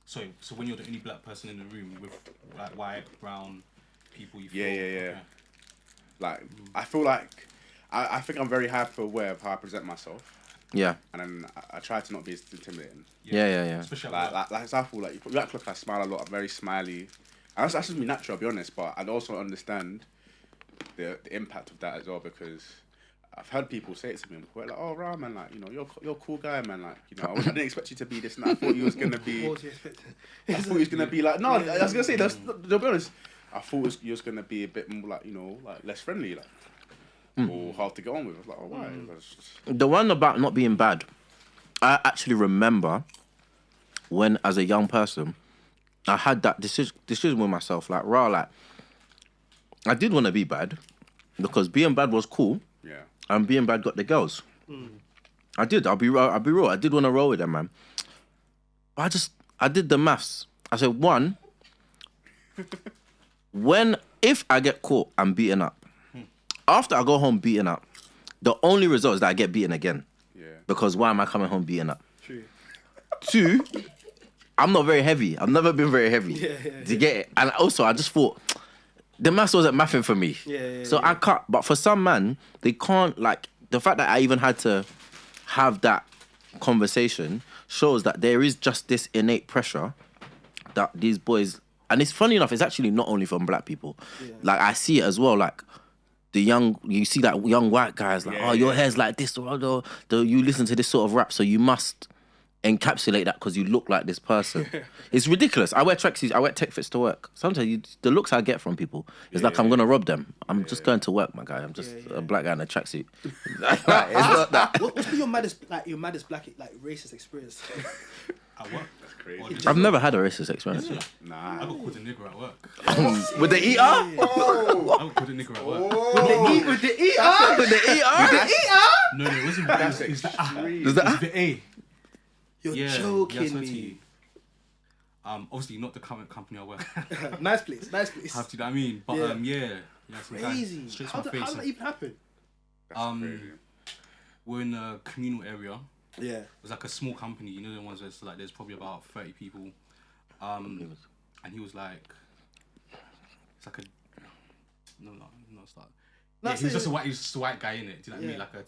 so when you're the only black person in the room with like white, brown people you feel Yeah. Like I feel like I think I'm very hyper-aware of how I present myself. Yeah. And then I try to not be as intimidating. Yeah. Especially like example, like you act like I smile a lot. I'm very smiley. And that's just me natural, I'll be honest. But I'd also understand the impact of that as well because I've heard people say it to me. Like, oh, right, man, like you're a cool guy, man. Like I didn't expect you to be this. And I thought you was gonna be. I thought you was gonna be like I was gonna say to be honest. I thought you was gonna be a bit more like like less friendly, like. Or hard to get on with. I was like, oh, why? The one about not being bad, I actually remember when, as a young person, I had that decision with myself. Like, I did want to be bad because being bad was cool. Yeah. And being bad got the girls. I did. I'll be real. I did want to roll with them, man. But I did the maths. I said, one, if I get caught and beaten up, after I go home beaten up, the only result is that I get beaten again. Yeah. Because why am I coming home beaten up? True. Two, I'm not very heavy. I've never been very heavy. Yeah. To get it. And also, I just thought, the maths wasn't mathing for me. So I cut. But for some man, they can't, like, the fact that I even had to have that conversation shows that there is just this innate pressure that these boys, and it's funny enough, it's actually not only from black people. Like, I see it as well, like, you see that young white guys like, your hair's like this, or you listen to this sort of rap, so you must encapsulate that because you look like this person. It's ridiculous. I wear tracksuits, I wear tech fits to work. Sometimes the looks I get from people is I'm gonna rob them. I'm just going to work, my guy. I'm just a black guy in a tracksuit. It's not that. What's been your maddest black racist experience? At work. That's crazy. I've never had a racist experience. Nah. I got called a nigger at work. With the ER? I got called a nigger at work. With the ER? With the ER? No, it wasn't with That's the It's the extreme. Is that It's the A. You're Yeah, joking I swear me. to you. Obviously not the current company I work at. Nice place. Have to, you know what I mean? But some guy Crazy. straight to How my did face. that even happen? That's crazy. We're in a communal area. Yeah. It was like a small company, you know the ones where it's like there's probably about 30 people. And he was like, it's like a start. Yeah, he was just a white guy in it. Do you know what I mean? Like a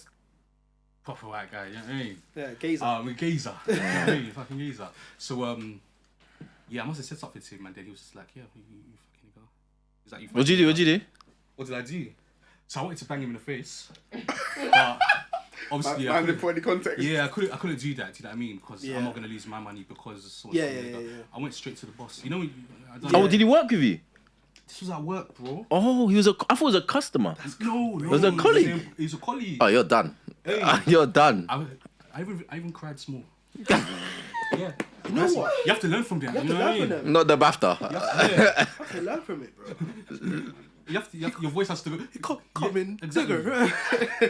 proper white guy. You know what I mean? Yeah, gazer. A geezer. You know what I mean? Fucking geezer. So I must have said something to him, and then he was just like, yeah, you fucking nigga. He's like, What'd you do? What did I do? So I wanted to bang him in the face, but obviously, Man, didn't put any context. I couldn't do that. Do you know what I mean? Because I'm not gonna lose my money because someone's I went straight to the boss. You know, Did he work with you? This was at work, bro. Oh, I thought he was a customer. No, it was a colleague. He was a colleague. Oh, you're done. Hey. You're done. I even cried small. Yeah. You know what? You have to learn from them. You have You to know what I learn from mean? them. Not the BAFTA. I have to learn from it, bro. You have to, your voice has to go. Come in, exactly. nigger. You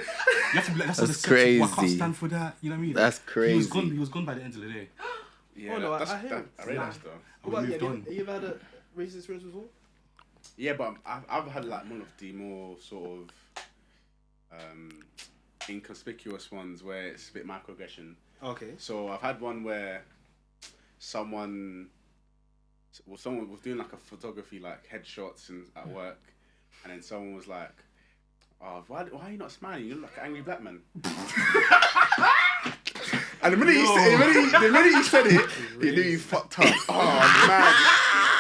have to be like, that's That's crazy. I can't crazy. stand for that. You know what I mean? That's crazy. He was gone by the end of the day. Yeah, Oh, no, that's, I hear it. I realised though. What about moved you? on. Have you ever had a racist experience before? Yeah, but I've had like one of the more sort of inconspicuous ones where it's a bit microaggression. Okay. So I've had one where someone was doing like a photography, like headshots and at work, and then someone was like, "Oh, why are you not smiling? You look like an angry black man." And the minute he said it, he knew he fucked up. Oh man!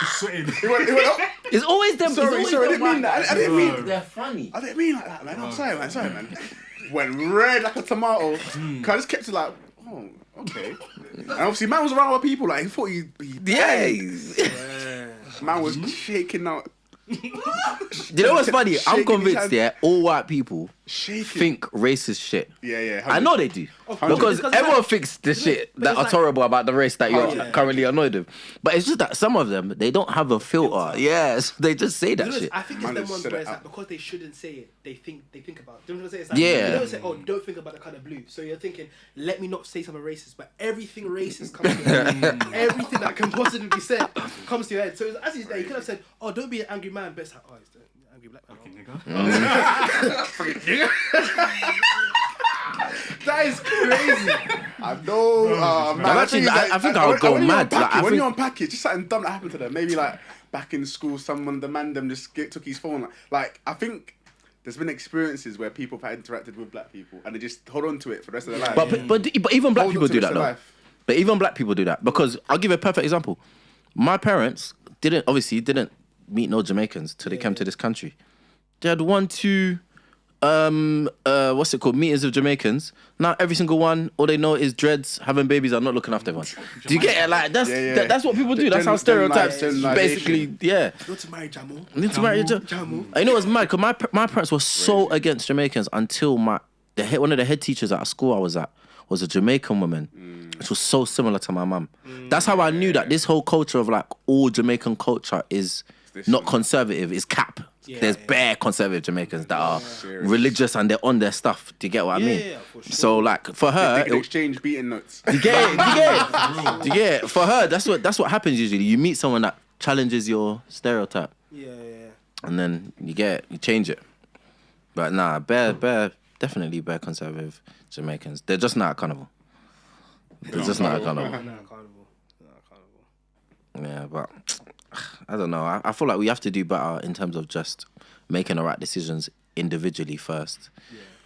He's sweating. He went up. It's always them. Sorry, I didn't mean that. I didn't mean. They're funny. I didn't mean like that, man. I'm sorry, man. Went red like a tomato. Cause I just kept it like, oh, okay. And obviously, man was around with people like he thought he man was shaking out. Do you know what's funny? I'm Shaking convinced, his all white people Shaking. think racist shit. Yeah. I know they do. Because everyone thinks the shit that are horrible about the race that you're currently annoyed with. But it's just that some of them, they don't have a filter. Yes, they just say that shit. I think it's Man them has ones said where it it's out. like because they shouldn't say it, they think about it. Do you know what I'm saying? It's like, Yeah. You don't say, oh, don't think about the colour blue. So you're thinking, let me not say something racist, but everything racist comes to your head. Everything that can possibly be said comes to your head. So it's, as he's there, you could have said, oh, don't be an angry man, but it's like, oh, he's the angry black man. That is crazy. I know. Man, I think I would go mad. When you unpack it, just something dumb that happened to them. Maybe like back in school, someone, the man, them just took his phone. Like I think there's been experiences where people have interacted with black people and they just hold on to it for the rest of their life. But even black Hold on people to do the that rest of though. life. But even black people do that because I'll give you a perfect example. My parents didn't meet no Jamaicans till they came to this country. They had 1, 2, meetings of Jamaicans. Now every single one, all they know is dreads, having babies, and not looking after everyone. Do you get it? Like that's what people do. That's how stereotypes basically. Yeah. Not to marry Jamu. Need to marry Jamu. I know it was mad because my parents were so against Jamaicans until one of the head teachers at a school I was at was a Jamaican woman, which was so similar to my mum. That's how I knew that this whole culture of like all Jamaican culture is not conservative, is cap. There's bare conservative Jamaicans that are religious and they're on their stuff. Do you get what I mean? Yeah, for sure. So like for her, They can exchange beating notes. you get it? Do you get it? For her, that's what happens usually. You meet someone that challenges your stereotype, Yeah. and then you change it. But nah, definitely bare conservative Jamaicans. They're just not at Carnival. They're just not at Carnival. Carnival. Yeah, but I don't know. I feel like we have to do better in terms of just making the right decisions individually first.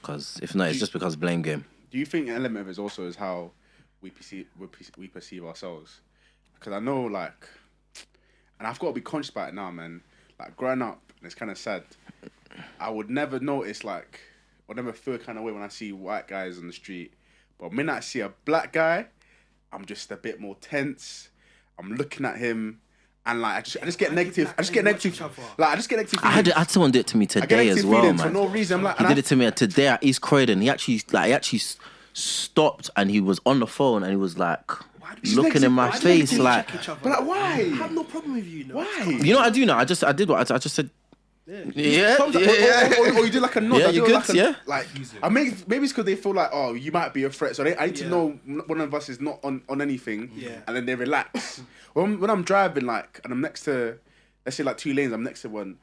Because if not, it's just becomes blame game. Do you think an element of it also is how we perceive ourselves? Because I know, like, and I've got to be conscious about it now, man. Like growing up, and it's kind of sad. I would never notice like, or never feel kind of way when I see white guys on the street. But when I see a black guy, I'm just a bit more tense. I'm looking at him, and like I just get negative. I just get negative. Like I just get negative. I had someone do it to me today as well, man. For no reason. I'm like, he did it to me today at East Croydon. He actually stopped and he was on the phone and he was like looking in my face like. But like, why? I have no problem with you. No. Why? You know what I do now? I did what I just said. Yeah. Or you do like a nod. Yeah, you good? Yeah. Like, maybe it's because they feel like, oh, you might be a threat, so I need to know one of us is not on anything, and then they relax. when I'm driving, like, and I'm next to, let's say like 2 lanes, I'm next to one,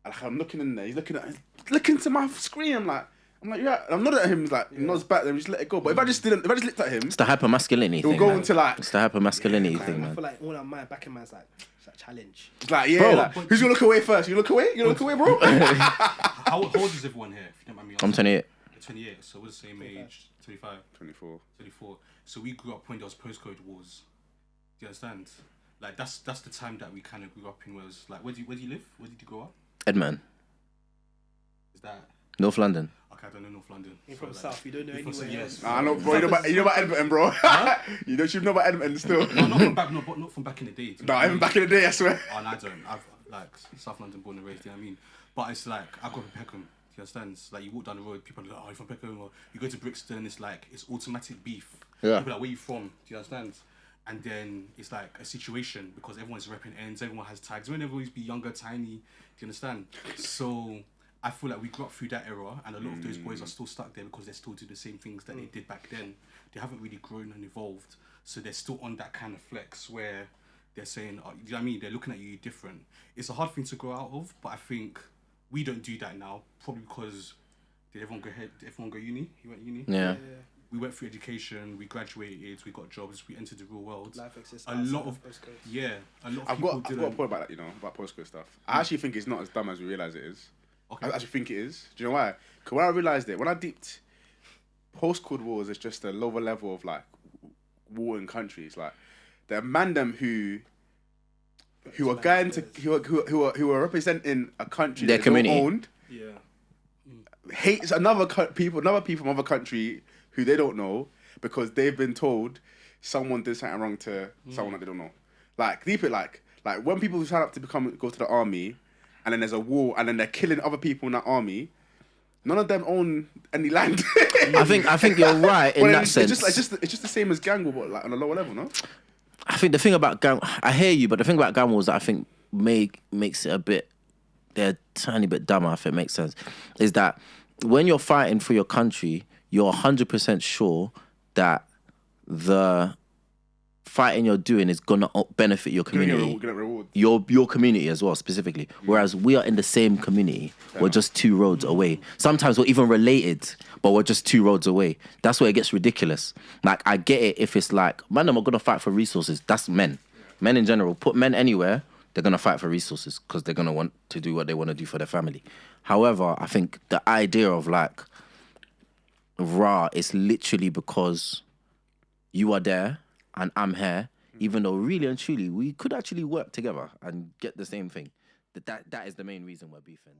like I'm looking in there, he's looking to my screen. I'm like, yeah. I'm not at him. He's like, nods back. Then we just let it go. But if I just looked at him, it's the hypermasculinity thing. It'll go into like, it's the hypermasculinity thing, man. I feel like all of mine back in man's like, it's a challenge. It's like, bro, like, who's gonna look away first? You look away, bro. How old is everyone here? If you don't mind me asking? I'm 28. 28. So we're the same age. 25. 24. 24. So we grew up when there was postcode wars. Do you understand? Like that's the time that we kind of grew up in. Where it was like, where do you live? Where did you grow up? Edman. Is that North London? Okay, I don't know North London. You're from South. You don't know anywhere. Yes. I know, bro. You know about Edmonton, bro. Huh? You know about Edmonton still. No, not from back in the day. No, even back in the day, I swear. Oh, no, I don't. I've like South London born and raised. You know what I mean? But it's like I grew up in Peckham. Do you understand? It's like you walk down the road, people are like, "Oh, you're from Peckham," or you go to Brixton. It's like it's automatic beef. Yeah. People are like, "Where you from?" Do you understand? And then it's like a situation because everyone's repping ends. Everyone has tags. Whenever always be younger, tiny. Do you understand? So I feel like we grew up through that era, and a lot of those boys are still stuck there because they still do the same things that they did back then. They haven't really grown and evolved, so they're still on that kind of flex where they're saying, oh, you know what I mean? They're looking at you different. It's a hard thing to grow out of, but I think we don't do that now, probably because did everyone go uni? You went uni? Yeah. We went through education, we graduated, we got jobs, we entered the real world. Life exists. A lot of people I've got a point about that, about postcode stuff. I actually think it's not as dumb as we realise it is. Okay. I actually think it is. Do you know why? Because when I realised it, when I deeped postcode wars is just a lower level of like war in countries. Like there are man them who are going to who are representing a country their that community owned. Yeah. Hates another people from other country who they don't know because they've been told someone did something wrong to someone that they don't know. Like deep it like when people sign up to go to the army, and then there's a war, and then they're killing other people in that army. None of them own any land. I think you're right in that sense. It's just the same as gang war, but like on a lower level, no? I think the thing about gang, I hear you, but the thing about gang wars that I think makes it they're a tiny bit dumber, if it makes sense, is that when you're fighting for your country, you're 100% sure that the fighting you're doing is gonna benefit your community, your community as well specifically. Whereas we are in the same community, we're just 2 roads away. Sometimes we're even related, but we're just 2 roads away. That's where it gets ridiculous. Like I get it if it's like man, them are gonna fight for resources. That's men in general. Put men anywhere, they're gonna fight for resources because they're gonna want to do what they want to do for their family. However, I think the idea of like rah is literally because you are there and I'm here, even though really and truly we could actually work together and get the same thing. That is the main reason we're beefing.